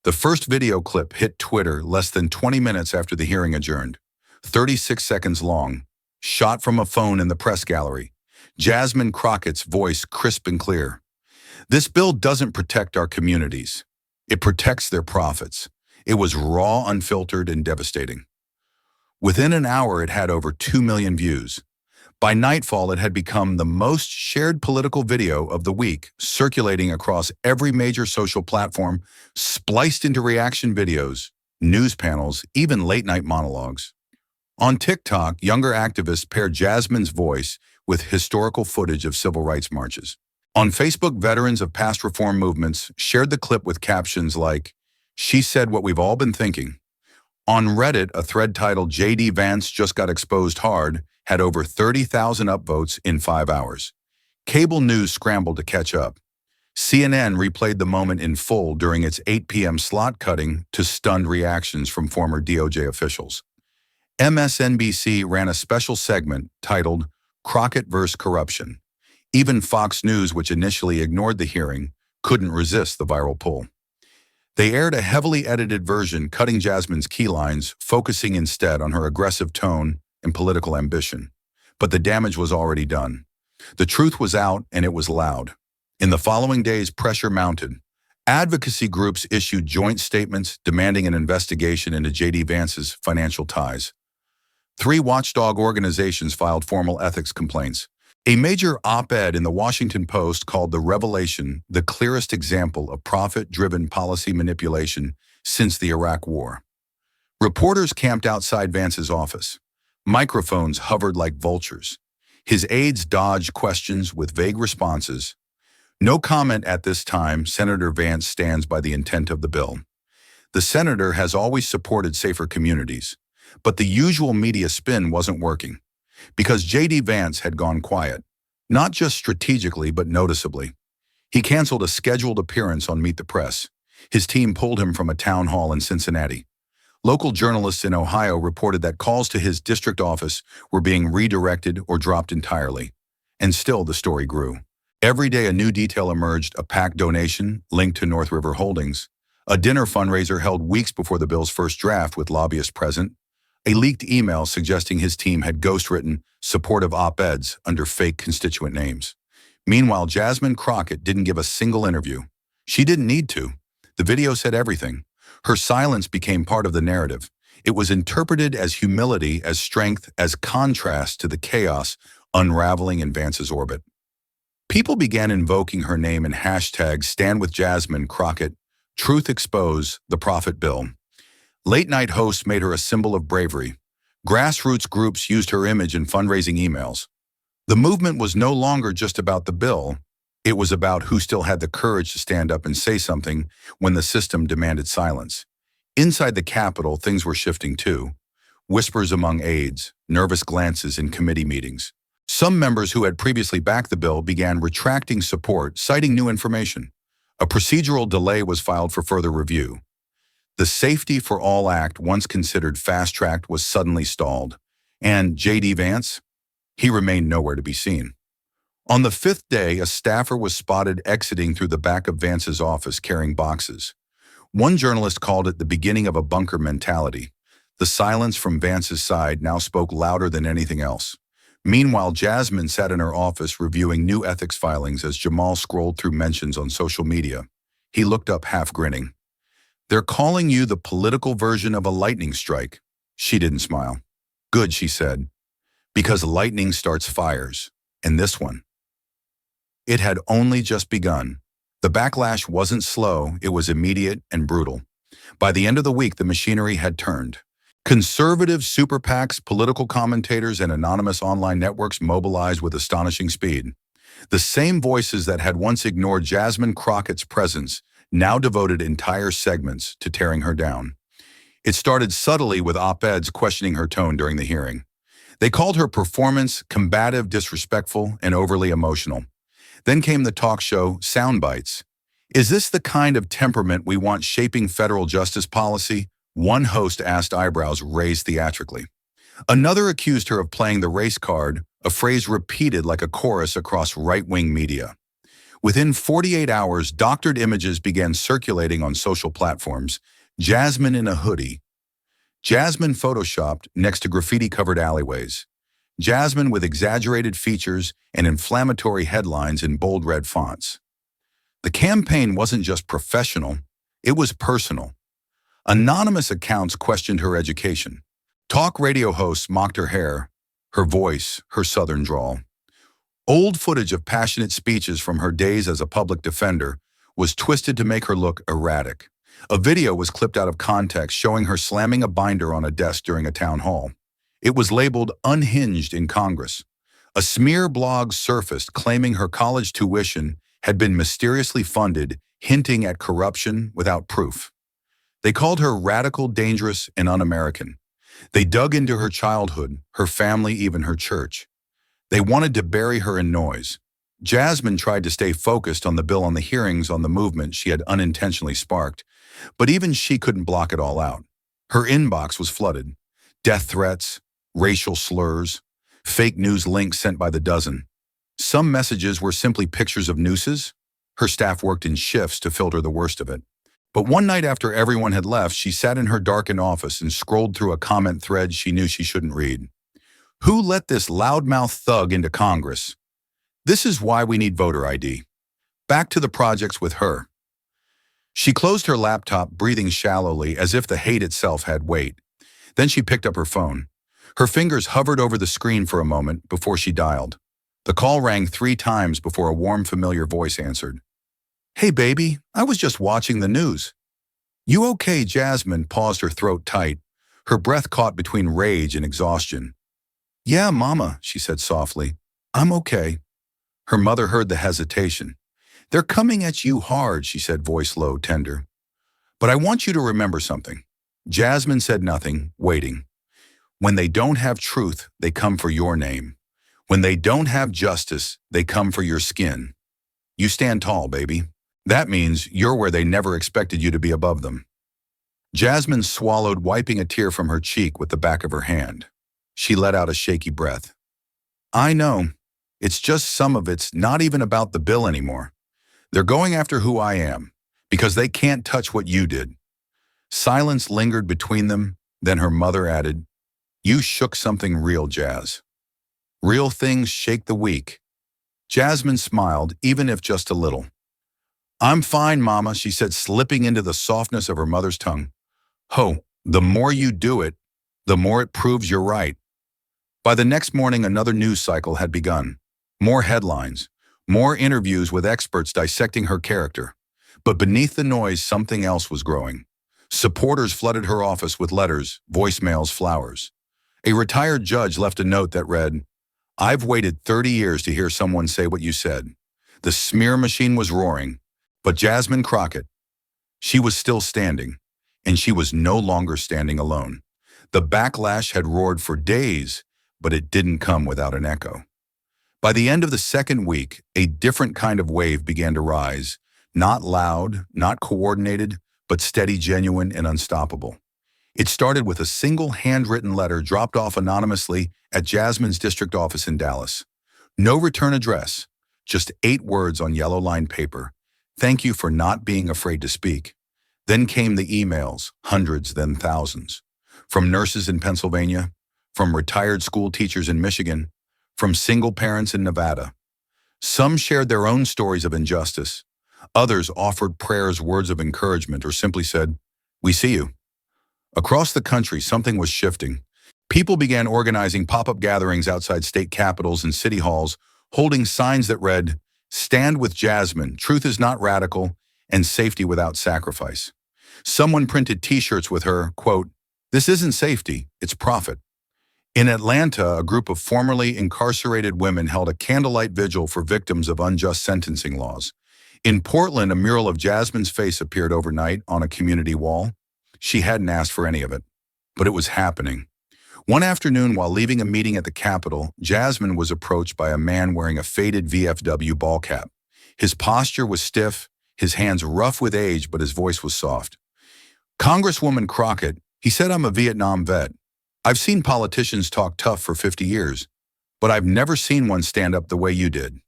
The first video clip hit Twitter less than 20 minutes after the hearing adjourned. 36 seconds long, shot from a phone in the press gallery. Jasmine Crockett's voice crisp and clear. "This bill doesn't protect our communities. It protects their profits." It was raw, unfiltered, and devastating. Within an hour, it had over 2 million views. By nightfall, it had become the most shared political video of the week, circulating across every major social platform, spliced into reaction videos, news panels, even late-night monologues. On TikTok, younger activists paired Jasmine's voice with historical footage of civil rights marches. On Facebook, veterans of past reform movements shared the clip with captions like, "She said what we've all been thinking." On Reddit, a thread titled "J.D. Vance just got exposed hard" had over 30,000 upvotes in 5 hours. Cable news scrambled to catch up. CNN replayed the moment in full during its 8 p.m. slot cutting to stunned reactions from former DOJ officials. MSNBC ran a special segment titled "Crockett vs. Corruption." Even Fox News, which initially ignored the hearing, couldn't resist the viral pull. They aired a heavily edited version, cutting Jasmine's key lines, focusing instead on her aggressive tone and political ambition. But the damage was already done. The truth was out, and it was loud. In the following days, pressure mounted. Advocacy groups issued joint statements demanding an investigation into J.D. Vance's financial ties. 3 watchdog organizations filed formal ethics complaints. A major op-ed in the Washington Post called the revelation the clearest example of profit-driven policy manipulation since the Iraq War. Reporters camped outside Vance's office. Microphones hovered like vultures. His aides dodged questions with vague responses. "No comment at this time. Senator Vance stands by the intent of the bill." The senator has always supported safer communities, but the usual media spin wasn't working. Because J.D. Vance had gone quiet, not just strategically but noticeably. He canceled a scheduled appearance on Meet the Press. His team pulled him from a town hall in Cincinnati. Local journalists in Ohio reported that calls to his district office were being redirected or dropped entirely. And still the story grew. Every day a new detail emerged: a PAC donation linked to North River Holdings, a dinner fundraiser held weeks before the bill's first draft with lobbyists present, a leaked email suggesting his team had ghostwritten supportive op-eds under fake constituent names. Meanwhile, Jasmine Crockett didn't give a single interview. She didn't need to. The video said everything. Her silence became part of the narrative. It was interpreted as humility, as strength, as contrast to the chaos unraveling in Vance's orbit. People began invoking her name in hashtags Stand with Jasmine Crockett, Truth Expose, The Profit Bill. Late-night hosts made her a symbol of bravery. Grassroots groups used her image in fundraising emails. The movement was no longer just about the bill. It was about who still had the courage to stand up and say something when the system demanded silence. Inside the Capitol, things were shifting too. Whispers among aides, nervous glances in committee meetings. Some members who had previously backed the bill began retracting support, citing new information. A procedural delay was filed for further review. The Safety for All Act, once considered fast-tracked, was suddenly stalled. And J.D. Vance? He remained nowhere to be seen. On the fifth day, a staffer was spotted exiting through the back of Vance's office carrying boxes. One journalist called it the beginning of a bunker mentality. The silence from Vance's side now spoke louder than anything else. Meanwhile, Jasmine sat in her office reviewing new ethics filings as Jamal scrolled through mentions on social media. He looked up half grinning. "They're calling you the political version of a lightning strike." She didn't smile. "Good," she said, "because lightning starts fires. And this one." It had only just begun. The backlash wasn't slow, it was immediate and brutal. By the end of the week, the machinery had turned. Conservative super PACs, political commentators, and anonymous online networks mobilized with astonishing speed. The same voices that had once ignored Jasmine Crockett's presence now devoted entire segments to tearing her down. It started subtly with op-eds questioning her tone during the hearing. They called her performance combative, disrespectful, and overly emotional. Then came the talk show sound bites. "Is this the kind of temperament we want shaping federal justice policy?" One host asked, eyebrows raised theatrically. Another accused her of playing the race card, a phrase repeated like a chorus across right-wing media. Within 48 hours, doctored images began circulating on social platforms. Jasmine in a hoodie. Jasmine photoshopped next to graffiti-covered alleyways. Jasmine with exaggerated features and inflammatory headlines in bold red fonts. The campaign wasn't just professional, it was personal. Anonymous accounts questioned her education. Talk radio hosts mocked her hair, her voice, her southern drawl. Old footage of passionate speeches from her days as a public defender was twisted to make her look erratic. A video was clipped out of context showing her slamming a binder on a desk during a town hall. It was labeled "Unhinged" in Congress. A smear blog surfaced claiming her college tuition had been mysteriously funded, hinting at corruption without proof. They called her radical, dangerous, and un-American. They dug into her childhood, her family, even her church. They wanted to bury her in noise. Jasmine tried to stay focused on the bill, on the hearings, on the movement she had unintentionally sparked, but even she couldn't block it all out. Her inbox was flooded. Death threats, racial slurs, fake news links sent by the dozen. Some messages were simply pictures of nooses. Her staff worked in shifts to filter the worst of it. But one night after everyone had left, she sat in her darkened office and scrolled through a comment thread she knew she shouldn't read. "Who let this loudmouth thug into Congress? This is why we need voter ID. Back to the projects with her." She closed her laptop, breathing shallowly as if the hate itself had weight. Then she picked up her phone. Her fingers hovered over the screen for a moment before she dialed. The call rang 3 times before a warm, familiar voice answered. "Hey, baby, I was just watching the news." "You okay?" Jasmine paused, her throat tight, her breath caught between rage and exhaustion. "Yeah, Mama," she said softly. "I'm okay." Her mother heard the hesitation. "They're coming at you hard," she said, voice low, tender. "But I want you to remember something." Jasmine said nothing, waiting. "When they don't have truth, they come for your name. When they don't have justice, they come for your skin. You stand tall, baby. That means you're where they never expected you to be, above them." Jasmine swallowed, wiping a tear from her cheek with the back of her hand. She let out a shaky breath. "I know. It's just some of it's not even about the bill anymore. They're going after who I am, because they can't touch what you did." Silence lingered between them, then her mother added, "You shook something real, Jazz. Real things shake the weak." Jasmine smiled, even if just a little. "I'm fine, Mama," she said, slipping into the softness of her mother's tongue. "Ho, the more you do it, the more it proves you're right." By the next morning, another news cycle had begun. More headlines, more interviews with experts dissecting her character. But beneath the noise, something else was growing. Supporters flooded her office with letters, voicemails, flowers. A retired judge left a note that read, "I've waited 30 years to hear someone say what you said." The smear machine was roaring, but Jasmine Crockett, she was still standing, and she was no longer standing alone. The backlash had roared for days, but it didn't come without an echo. By the end of the second week, a different kind of wave began to rise, not loud, not coordinated, but steady, genuine, and unstoppable. It started with a single handwritten letter dropped off anonymously at Jasmine's district office in Dallas. No return address, just 8 words on yellow-lined paper. Thank you for not being afraid to speak. Then came the emails, hundreds, then thousands. From nurses in Pennsylvania, from retired school teachers in Michigan, from single parents in Nevada. Some shared their own stories of injustice. Others offered prayers, words of encouragement, or simply said, "We see you." Across the country, something was shifting. People began organizing pop-up gatherings outside state capitals and city halls, holding signs that read, "Stand with Jasmine, truth is not radical, and safety without sacrifice." Someone printed t-shirts with her, quote, "This isn't safety, it's profit." In Atlanta, a group of formerly incarcerated women held a candlelight vigil for victims of unjust sentencing laws. In Portland, a mural of Jasmine's face appeared overnight on a community wall. She hadn't asked for any of it, but it was happening. One afternoon, while leaving a meeting at the Capitol, Jasmine was approached by a man wearing a faded VFW ball cap. His posture was stiff, his hands rough with age, but his voice was soft. "Congresswoman Crockett," he said, "I'm a Vietnam vet. I've seen politicians talk tough for 50 years, but I've never seen one stand up the way you did."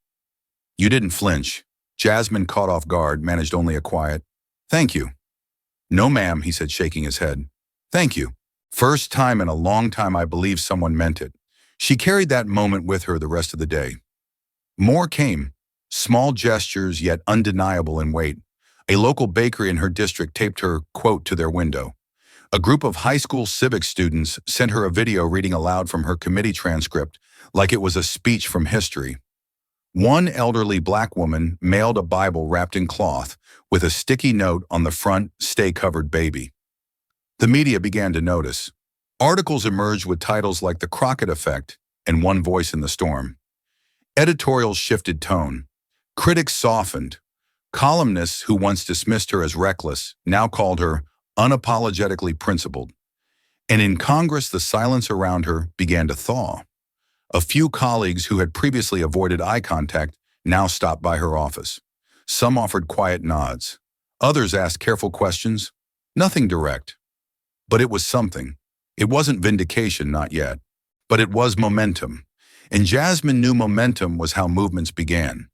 You didn't flinch. Jasmine, caught off guard, managed only a quiet, "Thank you." "No, ma'am," he said, shaking his head. "Thank you. First time in a long time I believe someone meant it." She carried that moment with her the rest of the day. More came, small gestures yet undeniable in weight. A local bakery in her district taped her, quote, to their window. A group of high school civics students sent her a video reading aloud from her committee transcript like it was a speech from history. One elderly black woman mailed a Bible wrapped in cloth with a sticky note on the front, "Stay covered, baby." The media began to notice. Articles emerged with titles like "The Crockett Effect" and "One Voice in the Storm." Editorials shifted tone. Critics softened. Columnists who once dismissed her as reckless now called her unapologetically principled. And in Congress, the silence around her began to thaw. A few colleagues who had previously avoided eye contact now stopped by her office. Some offered quiet nods. Others asked careful questions. Nothing direct. But it was something. It wasn't vindication, not yet. But it was momentum. And Jasmine knew momentum was how movements began.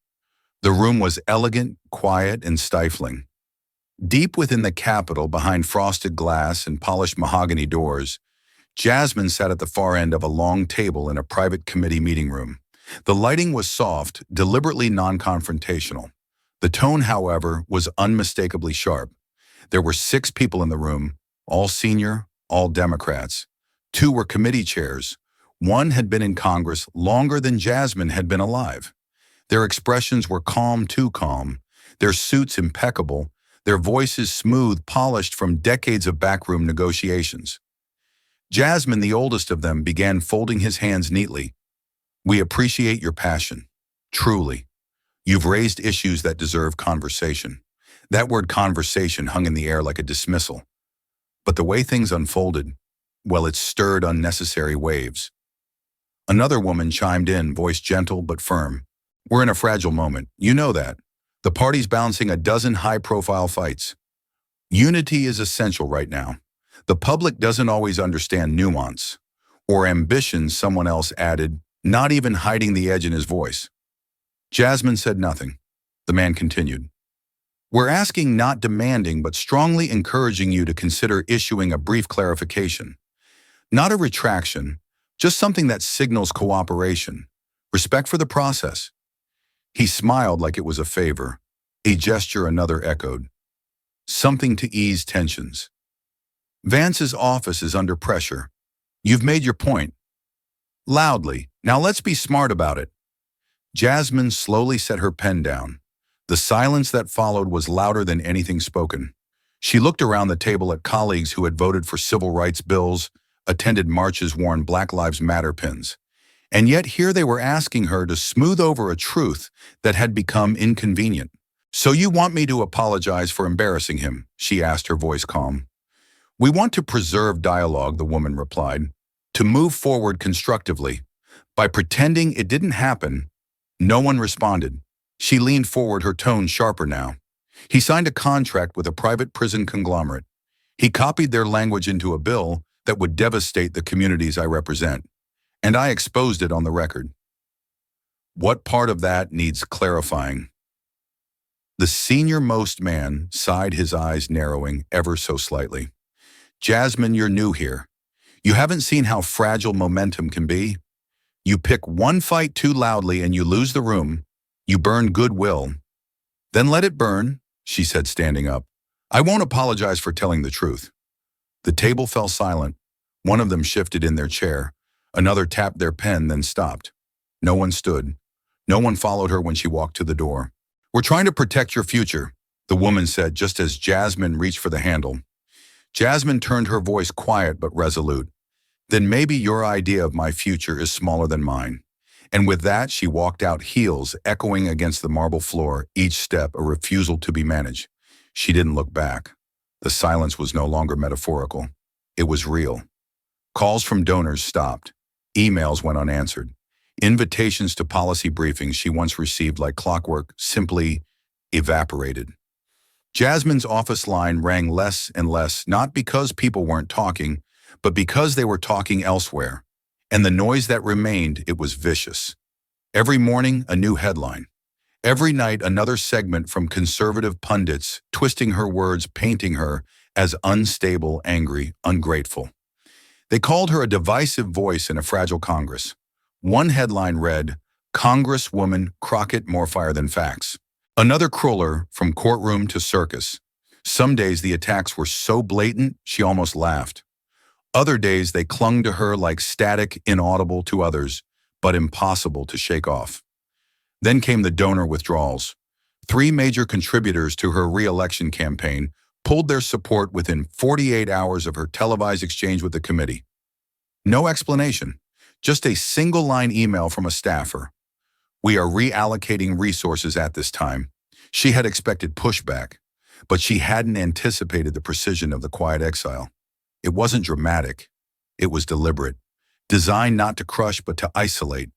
The room was elegant, quiet, and stifling. Deep within the Capitol, behind frosted glass and polished mahogany doors, Jasmine sat at the far end of a long table in a private committee meeting room. The lighting was soft, deliberately non-confrontational. The tone, however, was unmistakably sharp. There were 6 people in the room, all senior, all Democrats. 2 were committee chairs. 1 had been in Congress longer than Jasmine had been alive. Their expressions were calm, too calm, their suits impeccable, their voices smooth, polished from decades of backroom negotiations. Jasmine, the oldest of them, began folding his hands neatly. "We appreciate your passion. Truly. You've raised issues that deserve conversation." That word "conversation" hung in the air like a dismissal. But the way things unfolded, well, it stirred unnecessary waves. Another woman chimed in, voice gentle but firm. "We're in a fragile moment. You know that. The party's bouncing a dozen high-profile fights. Unity is essential right now. The public doesn't always understand nuance or ambition," someone else added, not even hiding the edge in his voice. Jasmine said nothing. The man continued. "We're asking, not demanding, but strongly encouraging you to consider issuing a brief clarification. Not a retraction, just something that signals cooperation, respect for the process." He smiled like it was a favor, a gesture another echoed. "Something to ease tensions. Vance's office is under pressure. You've made your point. Loudly. Now let's be smart about it." Jasmine slowly set her pen down. The silence that followed was louder than anything spoken. She looked around the table at colleagues who had voted for civil rights bills, attended marches, worn Black Lives Matter pins. And yet here they were asking her to smooth over a truth that had become inconvenient. "So you want me to apologize for embarrassing him?" she asked, her voice calm. "We want to preserve dialogue," the woman replied, "to move forward constructively. By pretending it didn't happen." No one responded. She leaned forward, her tone sharper now. "He signed a contract with a private prison conglomerate. He copied their language into a bill that would devastate the communities I represent. And I exposed it on the record." What part of that needs clarifying? The senior-most man sighed, his eyes narrowing ever so slightly. Jasmine, you're new here. You haven't seen how fragile momentum can be. You pick one fight too loudly and you lose the room. You burn goodwill. Then let it burn, she said, standing up. I won't apologize for telling the truth. The table fell silent. One of them shifted in their chair. Another tapped their pen, then stopped. No one stood. No one followed her when she walked to the door. We're trying to protect your future, the woman said just as Jasmine reached for the handle. Jasmine turned, her voice quiet but resolute. Then maybe your idea of my future is smaller than mine. And with that, she walked out, heels echoing against the marble floor, each step a refusal to be managed. She didn't look back. The silence was no longer metaphorical. It was real. Calls from donors stopped. Emails went unanswered. Invitations to policy briefings she once received like clockwork simply evaporated. Jasmine's office line rang less and less, not because people weren't talking, but because they were talking elsewhere. And the noise that remained, it was vicious. Every morning, a new headline. Every night, another segment from conservative pundits, twisting her words, painting her as unstable, angry, ungrateful. They called her a divisive voice in a fragile Congress. One headline read, Congresswoman Crockett more fire than facts. Another crueler, from courtroom to circus. Some days the attacks were so blatant, she almost laughed. Other days they clung to her like static, inaudible to others, but impossible to shake off. Then came the donor withdrawals. 3 major contributors to her re-election campaign pulled their support within 48 hours of her televised exchange with the committee. No explanation, just a single-line email from a staffer. We are reallocating resources at this time. She had expected pushback, but she hadn't anticipated the precision of the quiet exile. It wasn't dramatic. It was deliberate, designed not to crush but to isolate.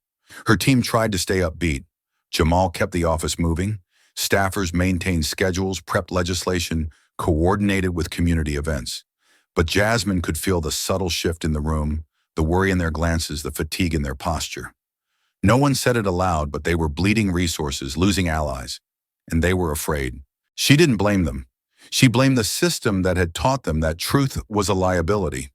Her team tried to stay upbeat. Jamal kept the office moving. Staffers maintained schedules, prepped legislation, coordinated with community events. But Jasmine could feel the subtle shift in the room, the worry in their glances, the fatigue in their posture. No one said it aloud, but they were bleeding resources, losing allies, and they were afraid. She didn't blame them. She blamed the system that had taught them that truth was a liability.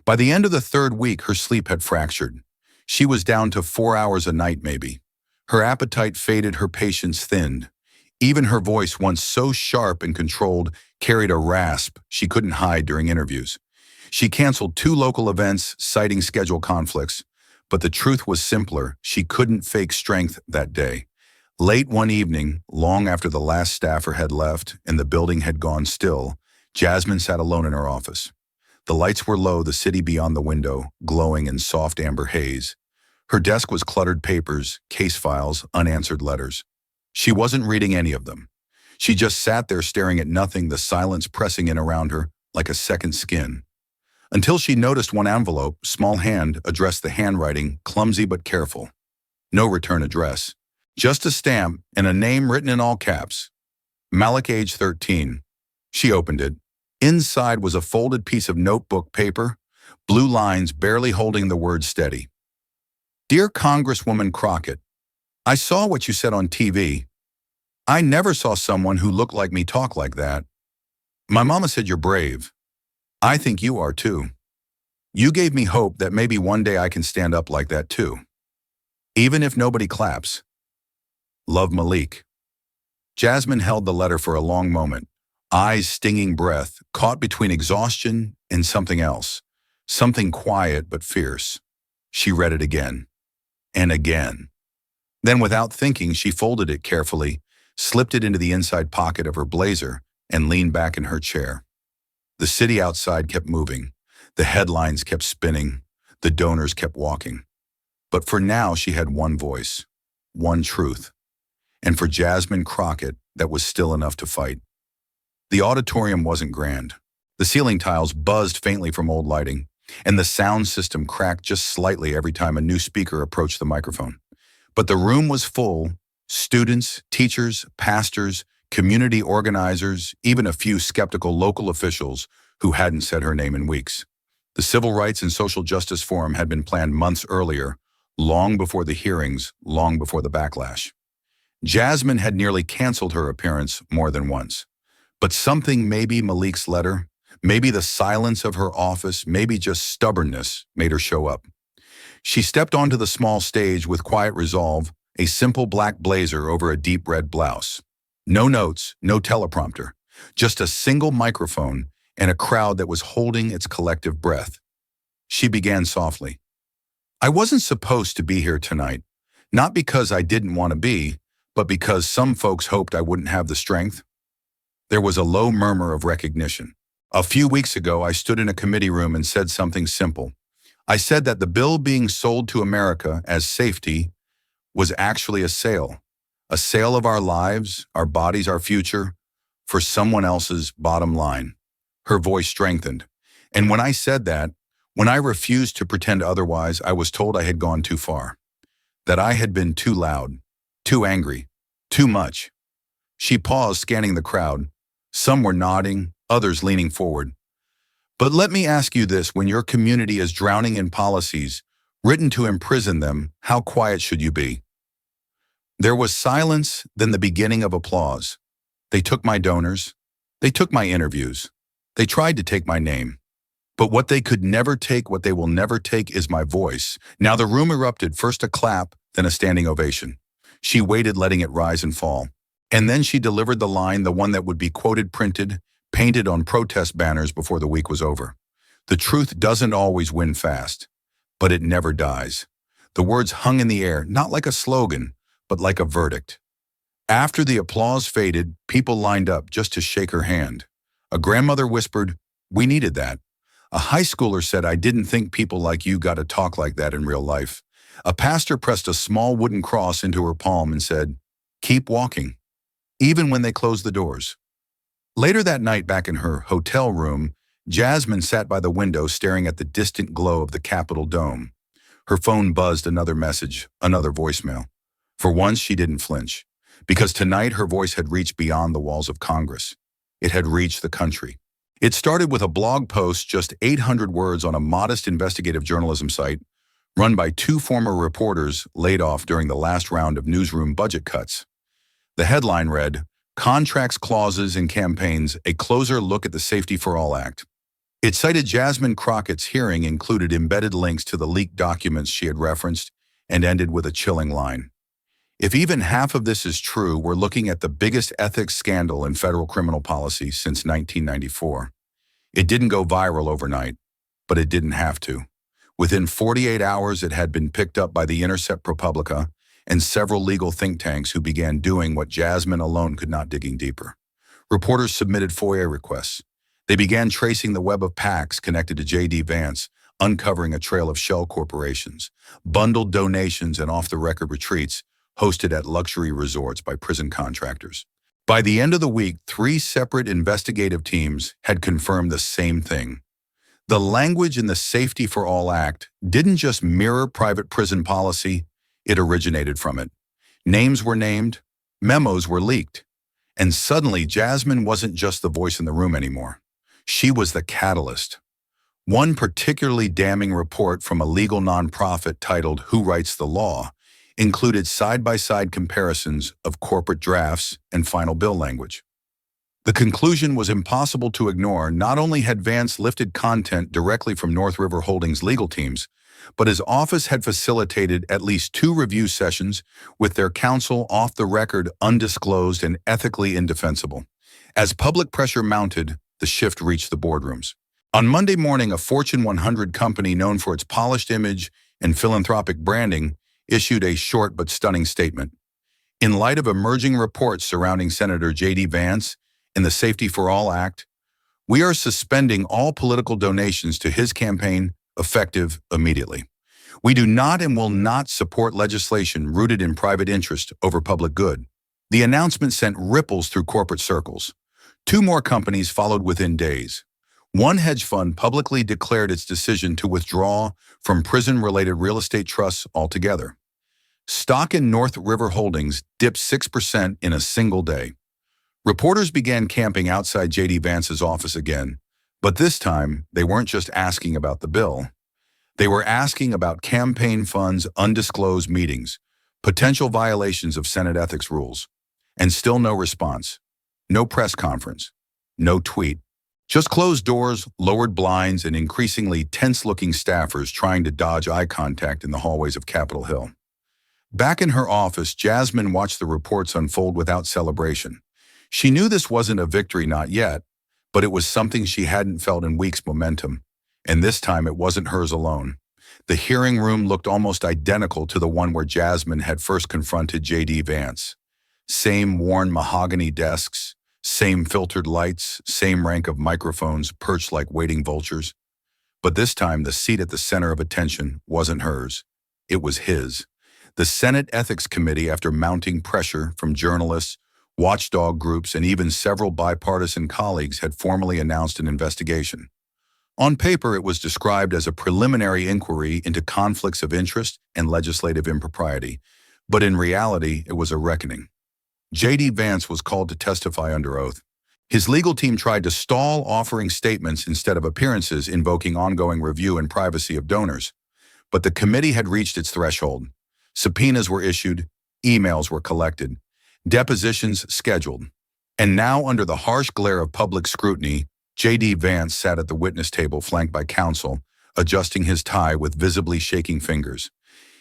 By the end of the 3rd week, her sleep had fractured. She was down to 4 hours a night, maybe. Her appetite faded, her patience thinned. Even her voice, once so sharp and controlled, carried a rasp she couldn't hide during interviews. She canceled 2 local events, citing schedule conflicts. But the truth was simpler. She couldn't fake strength that day. Late one evening, long after the last staffer had left and the building had gone still, Jasmine sat alone in her office. The lights were low, the city beyond the window, glowing in soft amber haze. Her desk was cluttered papers, case files, unanswered letters. She wasn't reading any of them. She just sat there staring at nothing, the silence pressing in around her like a second skin. Until she noticed one envelope, small hand, addressed, the handwriting, clumsy but careful. No return address. Just a stamp and a name written in all caps. Malik, age 13. She opened it. Inside was a folded piece of notebook paper, blue lines barely holding the words steady. Dear Congresswoman Crockett, I saw what you said on TV. I never saw someone who looked like me talk like that. My mama said you're brave. I think you are too. You gave me hope that maybe one day I can stand up like that too. Even if nobody claps. Love, Malik. Jasmine held the letter for a long moment, eyes stinging, breath caught between exhaustion and something else, something quiet but fierce. She read it again and again. Then, without thinking, she folded it carefully, slipped it into the inside pocket of her blazer, and leaned back in her chair. The city outside kept moving. The headlines kept spinning. The donors kept walking. But for now, she had one voice, one truth. And for Jasmine Crockett, that was still enough to fight. The auditorium wasn't grand. The ceiling tiles buzzed faintly from old lighting, and the sound system cracked just slightly every time a new speaker approached the microphone. But the room was full. Students, teachers, pastors, community organizers, even a few skeptical local officials who hadn't said her name in weeks. The Civil Rights and Social Justice Forum had been planned months earlier, long before the hearings, long before the backlash. Jasmine had nearly canceled her appearance more than once. But something, maybe Malik's letter, maybe the silence of her office, maybe just stubbornness, made her show up. She stepped onto the small stage with quiet resolve, a simple black blazer over a deep red blouse. No notes, no teleprompter, just a single microphone and a crowd that was holding its collective breath. She began softly. I wasn't supposed to be here tonight, not because I didn't want to be, but because some folks hoped I wouldn't have the strength. There was a low murmur of recognition. A few weeks ago, I stood in a committee room and said something simple. I said that the bill being sold to America as safety was actually a sale of our lives, our bodies, our future, for someone else's bottom line. Her voice strengthened. And when I said that, when I refused to pretend otherwise, I was told I had gone too far, that I had been too loud, too angry, too much. She paused, scanning the crowd. Some were nodding, others leaning forward. But let me ask you this, when your community is drowning in policies written to imprison them, how quiet should you be? There was silence, then the beginning of applause. They took my donors. They took my interviews. They tried to take my name. But what they could never take, what they will never take, is my voice. Now the room erupted, first a clap, then a standing ovation. She waited, letting it rise and fall. And then she delivered the line, the one that would be quoted, printed, painted on protest banners before the week was over. The truth doesn't always win fast, but it never dies. The words hung in the air, not like a slogan, but like a verdict. After the applause faded, people lined up just to shake her hand. A grandmother whispered, "We needed that." A high schooler said, "I didn't think people like you got to talk like that in real life." A pastor pressed a small wooden cross into her palm and said, "Keep walking," even when they closed the doors. Later that night, back in her hotel room, Jasmine sat by the window staring at the distant glow of the Capitol dome. Her phone buzzed, another message, another voicemail. For once, she didn't flinch, because tonight her voice had reached beyond the walls of Congress. It had reached the country. It started with a blog post, just 800 words on a modest investigative journalism site, run by two former reporters laid off during the last round of newsroom budget cuts. The headline read, "Contracts, Clauses, and Campaigns, a Closer Look at the Safety for All Act." It cited Jasmine Crockett's hearing, included embedded links to the leaked documents she had referenced, and ended with a chilling line. If even half of this is true, we're looking at the biggest ethics scandal in federal criminal policy since 1994. It didn't go viral overnight, but it didn't have to. Within 48 hours, it had been picked up by the Intercept ProPublica and several legal think tanks who began doing what Jasmine alone could not, digging deeper. Reporters submitted FOIA requests. They began tracing the web of PACs connected to J.D. Vance, uncovering a trail of shell corporations, bundled donations, and off-the-record retreats hosted at luxury resorts by prison contractors. By the end of the week, 3 separate investigative teams had confirmed the same thing. The language in the Safety for All Act didn't just mirror private prison policy, it originated from it. Names were named, memos were leaked, and suddenly Jasmine wasn't just the voice in the room anymore. She was the catalyst. One particularly damning report from a legal nonprofit titled "Who Writes the Law" included side-by-side comparisons of corporate drafts and final bill language. The conclusion was impossible to ignore. Not only had Vance lifted content directly from North River Holdings legal teams, but his office had facilitated at least 2 review sessions with their counsel off the record, undisclosed, and ethically indefensible. As public pressure mounted, the shift reached the boardrooms. On Monday morning, a Fortune 100 company known for its polished image and philanthropic branding issued a short but stunning statement. In light of emerging reports surrounding Senator J.D. Vance and the Safety for All Act, we are suspending all political donations to his campaign, effective immediately. We do not and will not support legislation rooted in private interest over public good. The announcement sent ripples through corporate circles. 2 more companies followed within days. One hedge fund publicly declared its decision to withdraw from prison-related real estate trusts altogether. Stock in North River Holdings dipped 6% in a single day. Reporters began camping outside J.D. Vance's office again, but this time they weren't just asking about the bill. They were asking about campaign funds, undisclosed meetings, potential violations of Senate ethics rules, and still no response. No press conference, no tweet. Just closed doors, lowered blinds, and increasingly tense-looking staffers trying to dodge eye contact in the hallways of Capitol Hill. Back in her office, Jasmine watched the reports unfold without celebration. She knew this wasn't a victory, not yet, but it was something she hadn't felt in weeks. Momentum. And this time it wasn't hers alone. The hearing room looked almost identical to the one where Jasmine had first confronted J.D. Vance. Same worn mahogany desks, same filtered lights, same rank of microphones perched like waiting vultures. But this time the seat at the center of attention wasn't hers. It was his. The Senate Ethics Committee, after mounting pressure from journalists, watchdog groups, and even several bipartisan colleagues, had formally announced an investigation. On paper, it was described as a preliminary inquiry into conflicts of interest and legislative impropriety, but in reality, it was a reckoning. J.D. Vance was called to testify under oath. His legal team tried to stall, offering statements instead of appearances, invoking ongoing review and privacy of donors. But the committee had reached its threshold. Subpoenas were issued, emails were collected, depositions scheduled. And now, under the harsh glare of public scrutiny, J.D. Vance sat at the witness table flanked by counsel, adjusting his tie with visibly shaking fingers.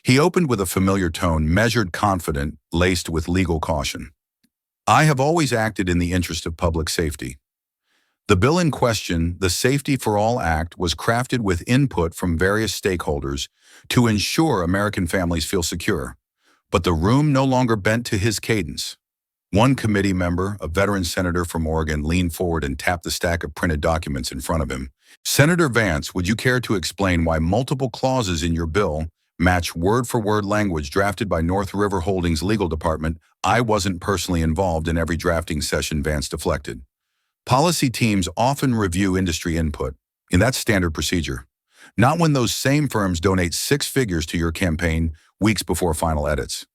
He opened with a familiar tone, measured, confident, laced with legal caution. I have always acted in the interest of public safety. The bill in question, the Safety for All Act, was crafted with input from various stakeholders to ensure American families feel secure. But the room no longer bent to his cadence. One committee member, a veteran senator from Oregon, leaned forward and tapped the stack of printed documents in front of him. Senator Vance, would you care to explain why multiple clauses in your bill match word-for-word language drafted by North River Holdings' legal department? I wasn't personally involved in every drafting session, Vance deflected. Policy teams often review industry input, and that's standard procedure. Not when those same firms donate six figures to your campaign weeks before final edits.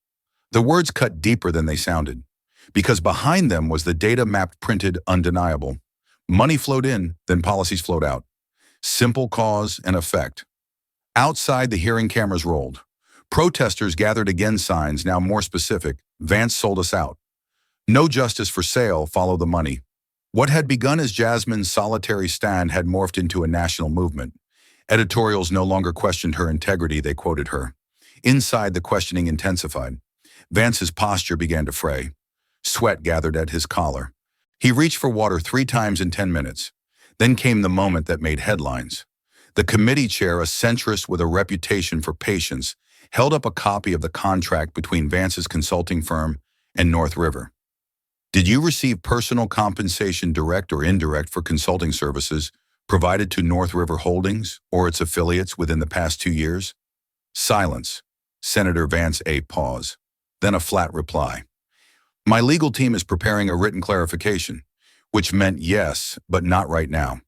The words cut deeper than they sounded, because behind them was the data mapped, printed, undeniable. Money flowed in, then policies flowed out. Simple cause and effect. Outside, the hearing cameras rolled. Protesters gathered again, signs now more specific. Vance sold us out. No justice for sale, follow the money. What had begun as Jasmine's solitary stand had morphed into a national movement. Editorials no longer questioned her integrity, they quoted her. Inside, the questioning intensified. Vance's posture began to fray. Sweat gathered at his collar. He reached for water 3 times in 10 minutes. Then came the moment that made headlines. The committee chair, a centrist with a reputation for patience, held up a copy of the contract between Vance's consulting firm and North River. Did you receive personal compensation, direct or indirect, for consulting services provided to North River Holdings or its affiliates within the past 2 years? Silence. Senator Vance, a pause. Then a flat reply. My legal team is preparing a written clarification, which meant yes, but not right now.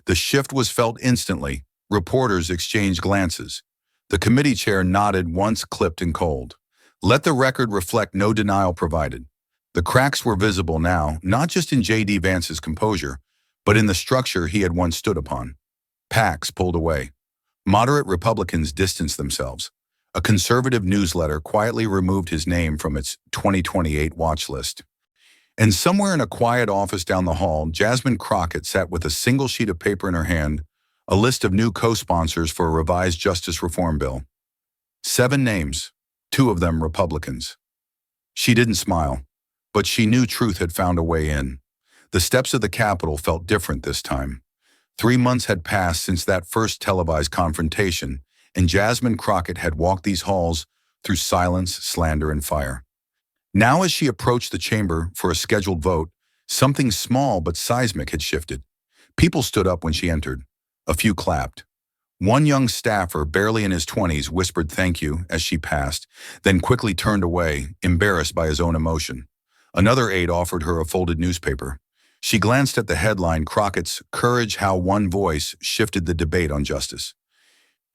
The shift was felt instantly. Reporters exchanged glances. The committee chair nodded once, clipped and cold. Let the record reflect no denial provided. The cracks were visible now, not just in J.D. Vance's composure, but in the structure he had once stood upon. PACs pulled away. Moderate Republicans distanced themselves. A conservative newsletter quietly removed his name from its 2028 watch list. And somewhere in a quiet office down the hall, Jasmine Crockett sat with a single sheet of paper in her hand, a list of new co-sponsors for a revised justice reform bill. 7 names, 2 of them Republicans. She didn't smile, but she knew truth had found a way in. The steps of the Capitol felt different this time. 3 months had passed since that first televised confrontation, and Jasmine Crockett had walked these halls through silence, slander, and fire. Now, as she approached the chamber for a scheduled vote, something small but seismic had shifted. People stood up when she entered. A few clapped. One young staffer, barely in his 20s, whispered thank you as she passed, then quickly turned away, embarrassed by his own emotion. Another aide offered her a folded newspaper. She glanced at the headline, Crockett's Courage, How One Voice Shifted the Debate on Justice.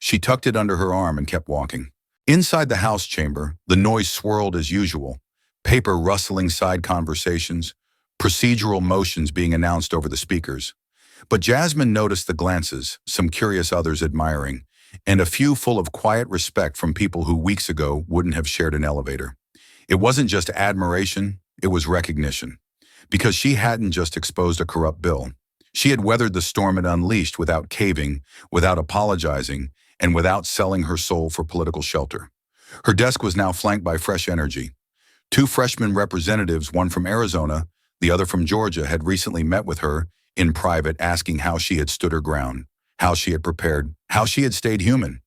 She tucked it under her arm and kept walking. Inside the House chamber, the noise swirled as usual. Paper rustling, side conversations, procedural motions being announced over the speakers. But Jasmine noticed the glances, some curious, others admiring. and a few full of quiet respect from people who weeks ago wouldn't have shared an elevator. It wasn't just admiration, it was recognition. Because she hadn't just exposed a corrupt bill. She had weathered the storm it unleashed without caving, without apologizing, and without selling her soul for political shelter. Her desk was now flanked by fresh energy. Two freshman representatives, one from Arizona, the other from Georgia, had recently met with her in private, asking how she had stood her ground, how she had prepared, how she had stayed human.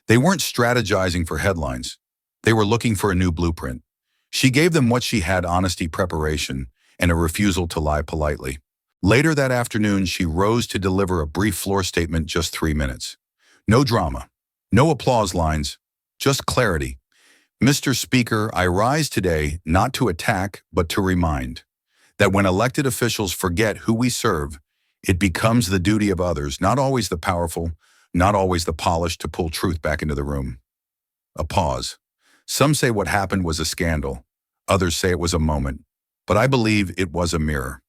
They weren't strategizing for headlines. They were looking for a new blueprint. She gave them what she had: honesty, preparation, and a refusal to lie politely. Later that afternoon, she rose to deliver a brief floor statement, just 3 minutes. No drama, no applause lines, just clarity. Mr. Speaker, I rise today not to attack, but to remind that when elected officials forget who we serve, it becomes the duty of others, not always the powerful, not always the polished, to pull truth back into the room. A pause. Some say what happened was a scandal. Others say it was a moment. But I believe it was a mirror.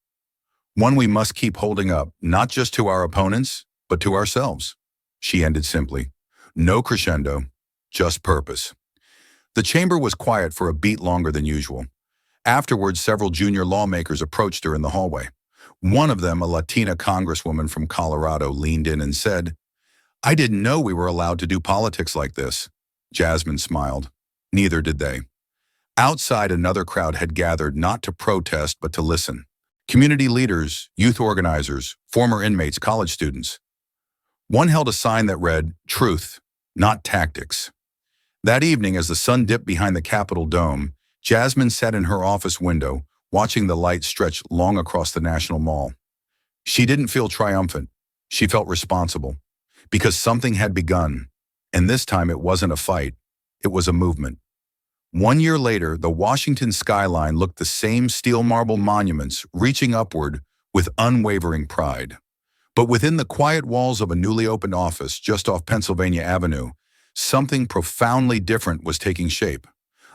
One we must keep holding up, not just to our opponents, but to ourselves. She ended simply. No crescendo, just purpose. The chamber was quiet for a beat longer than usual. Afterwards, several junior lawmakers approached her in the hallway. One of them, a Latina congresswoman from Colorado, leaned in and said, "I didn't know we were allowed to do politics like this." Jasmine smiled. Neither did they. Outside, another crowd had gathered, not to protest, but to listen. Community leaders, youth organizers, former inmates, college students. One held a sign that read, "Truth, not tactics." That evening, as the sun dipped behind the Capitol dome, Jasmine sat in her office window, watching the light stretch long across the National Mall. She didn't feel triumphant. She felt responsible. Because something had begun. And this time it wasn't a fight. It was a movement. 1 year later, the Washington skyline looked the same: steel marble monuments reaching upward with unwavering pride. But within the quiet walls of a newly opened office just off Pennsylvania Avenue, something profoundly different was taking shape.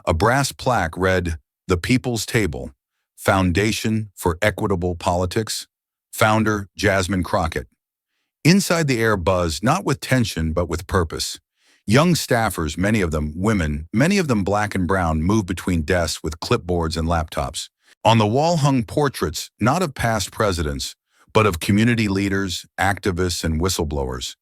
A brass plaque read, "The People's Table, Foundation for Equitable Politics, Founder Jasmine Crockett." Inside, the air buzzed, not with tension, but with purpose. Young staffers, many of them women, many of them black and brown, moved between desks with clipboards and laptops. On the wall hung portraits, not of past presidents, but of community leaders, activists, and whistleblowers.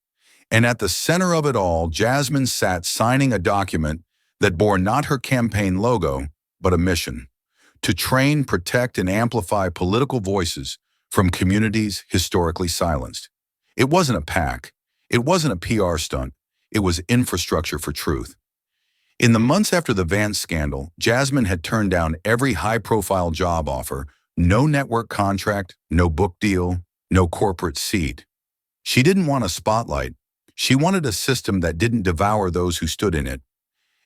And at the center of it all, Jasmine sat signing a document that bore not her campaign logo, but a mission: to train, protect, and amplify political voices from communities historically silenced. It wasn't a PAC. It wasn't a PR stunt. It was infrastructure for truth. In the months after the Vance scandal, Jasmine had turned down every high-profile job offer: no network contract, no book deal, no corporate seat. She didn't want a spotlight. She wanted a system that didn't devour those who stood in it.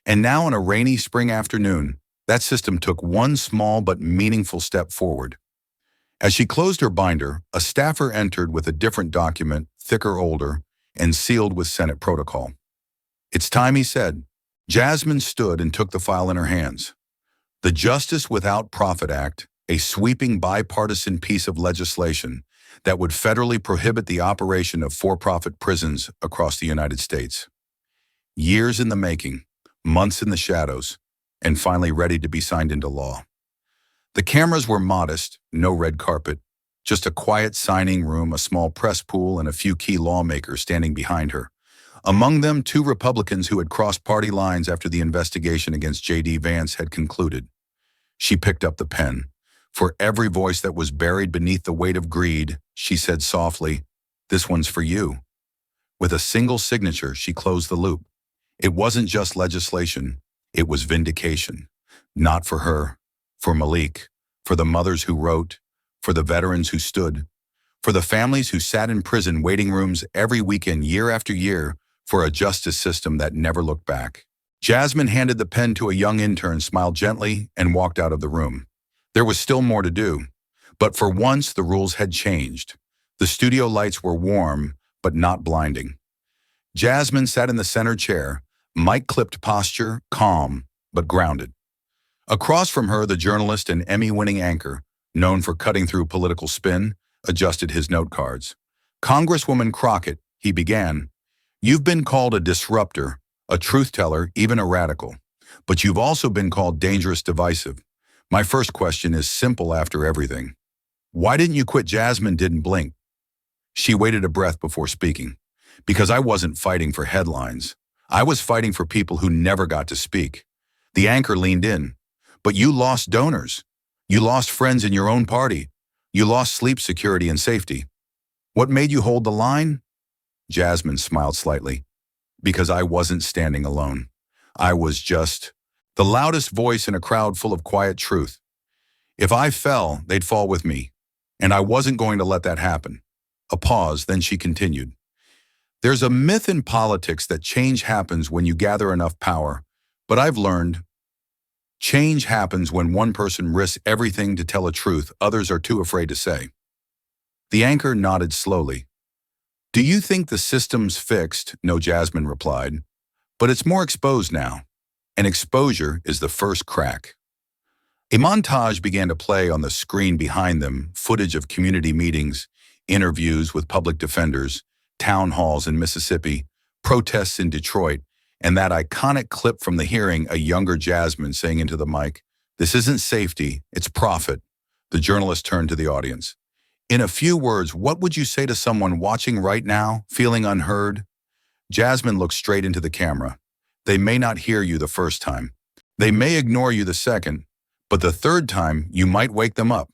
And now, on a rainy spring afternoon, that system took one small but meaningful step forward. As she closed her binder, a staffer entered with a different document, thicker, older, and sealed with Senate protocol. "It's time," he said. Jasmine stood and took the file in her hands. The Justice Without Profit Act, a sweeping bipartisan piece of legislation that would federally prohibit the operation of for-profit prisons across the United States. Years in the making, months in the shadows, and finally ready to be signed into law. The cameras were modest, no red carpet, just a quiet signing room, a small press pool, and a few key lawmakers standing behind her. Among them, 2 Republicans who had crossed party lines after the investigation against J.D. Vance had concluded. She picked up the pen. For every voice that was buried beneath the weight of greed, she said softly, "This one's for you." With a single signature, she closed the loop. It wasn't just legislation, it was vindication. Not for her, for Malik, for the mothers who wrote, for the veterans who stood, for the families who sat in prison waiting rooms every weekend, year after year, for a justice system that never looked back. Jasmine handed the pen to a young intern, smiled gently, and walked out of the room. There was still more to do, but for once the rules had changed. The studio lights were warm, but not blinding. Jasmine sat in the center chair, mic-clipped posture, calm, but grounded. Across from her, the journalist and Emmy-winning anchor, known for cutting through political spin, adjusted his note cards. "Congresswoman Crockett," he began, You've been called a disruptor, a truth teller, even a radical. But you've also been called dangerous, divisive. My first question is simple after everything. Why didn't you quit? Jasmine didn't blink. She waited a breath before speaking. Because I wasn't fighting for headlines. I was fighting for people who never got to speak. The anchor leaned in. But you lost donors. You lost friends in your own party. You lost sleep, security, and safety. What made you hold the line? Jasmine smiled slightly. Because I wasn't standing alone. I was just the loudest voice in a crowd full of quiet truth. If I fell, they'd fall with me. And I wasn't going to let that happen. A pause, then she continued. There's a myth in politics that change happens when you gather enough power, but I've learned change happens when one person risks everything to tell a truth others are too afraid to say. The anchor nodded slowly. Do you think the system's fixed? No, Jasmine replied. But it's more exposed now. And exposure is the first crack. A montage began to play on the screen behind them, footage of community meetings, interviews with public defenders, town halls in Mississippi, protests in Detroit, and that iconic clip from the hearing, a younger Jasmine saying into the mic, "This isn't safety, it's profit." The journalist turned to the audience. In a few words, what would you say to someone watching right now, feeling unheard? Jasmine looked straight into the camera. They may not hear you the first time. They may ignore you the second, but the third time you might wake them up.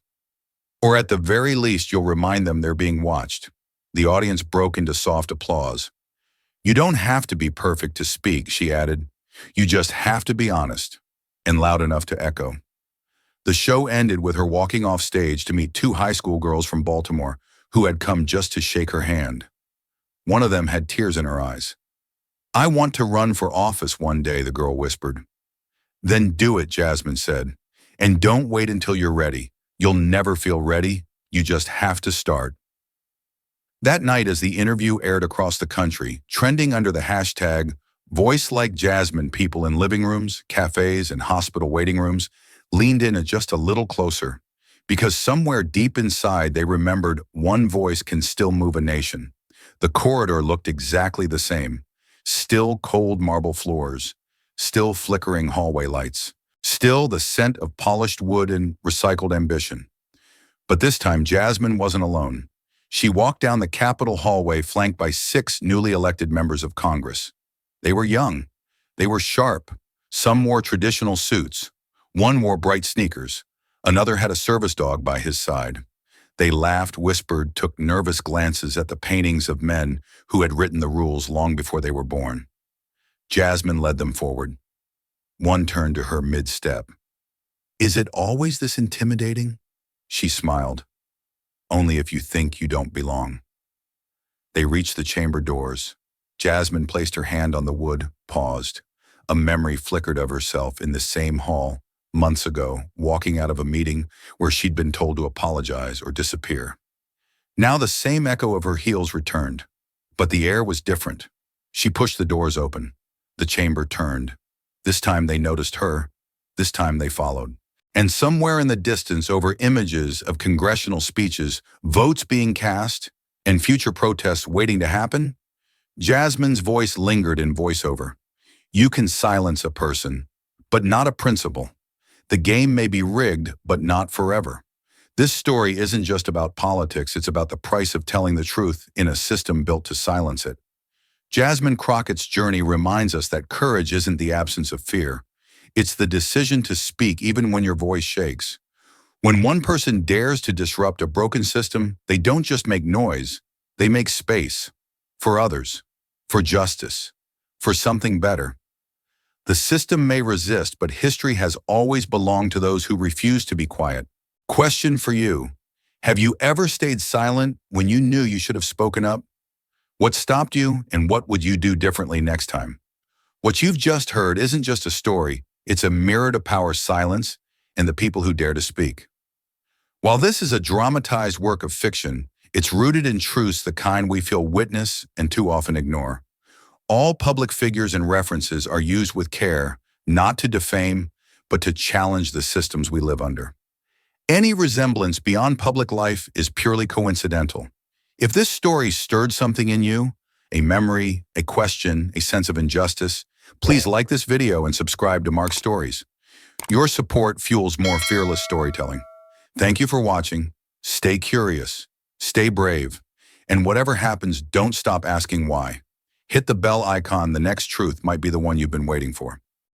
Or at the very least, you'll remind them they're being watched. The audience broke into soft applause. You don't have to be perfect to speak, she added. You just have to be honest, and loud enough to echo. The show ended with her walking off stage to meet two high school girls from Baltimore who had come just to shake her hand. One of them had tears in her eyes. I want to run for office one day, the girl whispered. Then do it, Jasmine said. And don't wait until you're ready. You'll never feel ready. You just have to start. That night, as the interview aired across the country, trending under the hashtag Voice Like Jasmine, people in living rooms, cafes, and hospital waiting rooms leaned in just a little closer, because somewhere deep inside they remembered one voice can still move a nation. The corridor looked exactly the same. Still cold marble floors, still flickering hallway lights, still the scent of polished wood and recycled ambition. But this time, Jasmine wasn't alone. She walked down the Capitol hallway flanked by 6 newly elected members of Congress. They were young. They were sharp. Some wore traditional suits. One wore bright sneakers. Another had a service dog by his side. They laughed, whispered, took nervous glances at the paintings of men who had written the rules long before they were born. Jasmine led them forward. One turned to her mid-step. Is it always this intimidating? She smiled. Only if you think you don't belong. They reached the chamber doors. Jasmine placed her hand on the wood, paused. A memory flickered of herself in the same hall, months ago, walking out of a meeting where she'd been told to apologize or disappear. Now the same echo of her heels returned, but the air was different. She pushed the doors open. The chamber turned. This time they noticed her. This time they followed. And somewhere in the distance, over images of congressional speeches, votes being cast, and future protests waiting to happen, Jasmine's voice lingered in voiceover. You can silence a person, but not a principle. The game may be rigged, but not forever. This story isn't just about politics, it's about the price of telling the truth in a system built to silence it. Jasmine Crockett's journey reminds us that courage isn't the absence of fear. It's the decision to speak even when your voice shakes. When one person dares to disrupt a broken system, they don't just make noise, they make space. For others, for justice, for something better. The system may resist, but history has always belonged to those who refuse to be quiet. Question for you. Have you ever stayed silent when you knew you should have spoken up? What stopped you, and what would you do differently next time? What you've just heard isn't just a story, it's a mirror to power's silence and the people who dare to speak. While this is a dramatized work of fiction, it's rooted in truths the kind we feel witness and too often ignore. All public figures and references are used with care, not to defame, but to challenge the systems we live under. Any resemblance beyond public life is purely coincidental. If this story stirred something in you, a memory, a question, a sense of injustice, please like this video and subscribe to Mark's Stories. Your support fuels more fearless storytelling. Thank you for watching. Stay curious, stay brave, and whatever happens, don't stop asking why. Hit the bell icon. The next truth might be the one you've been waiting for.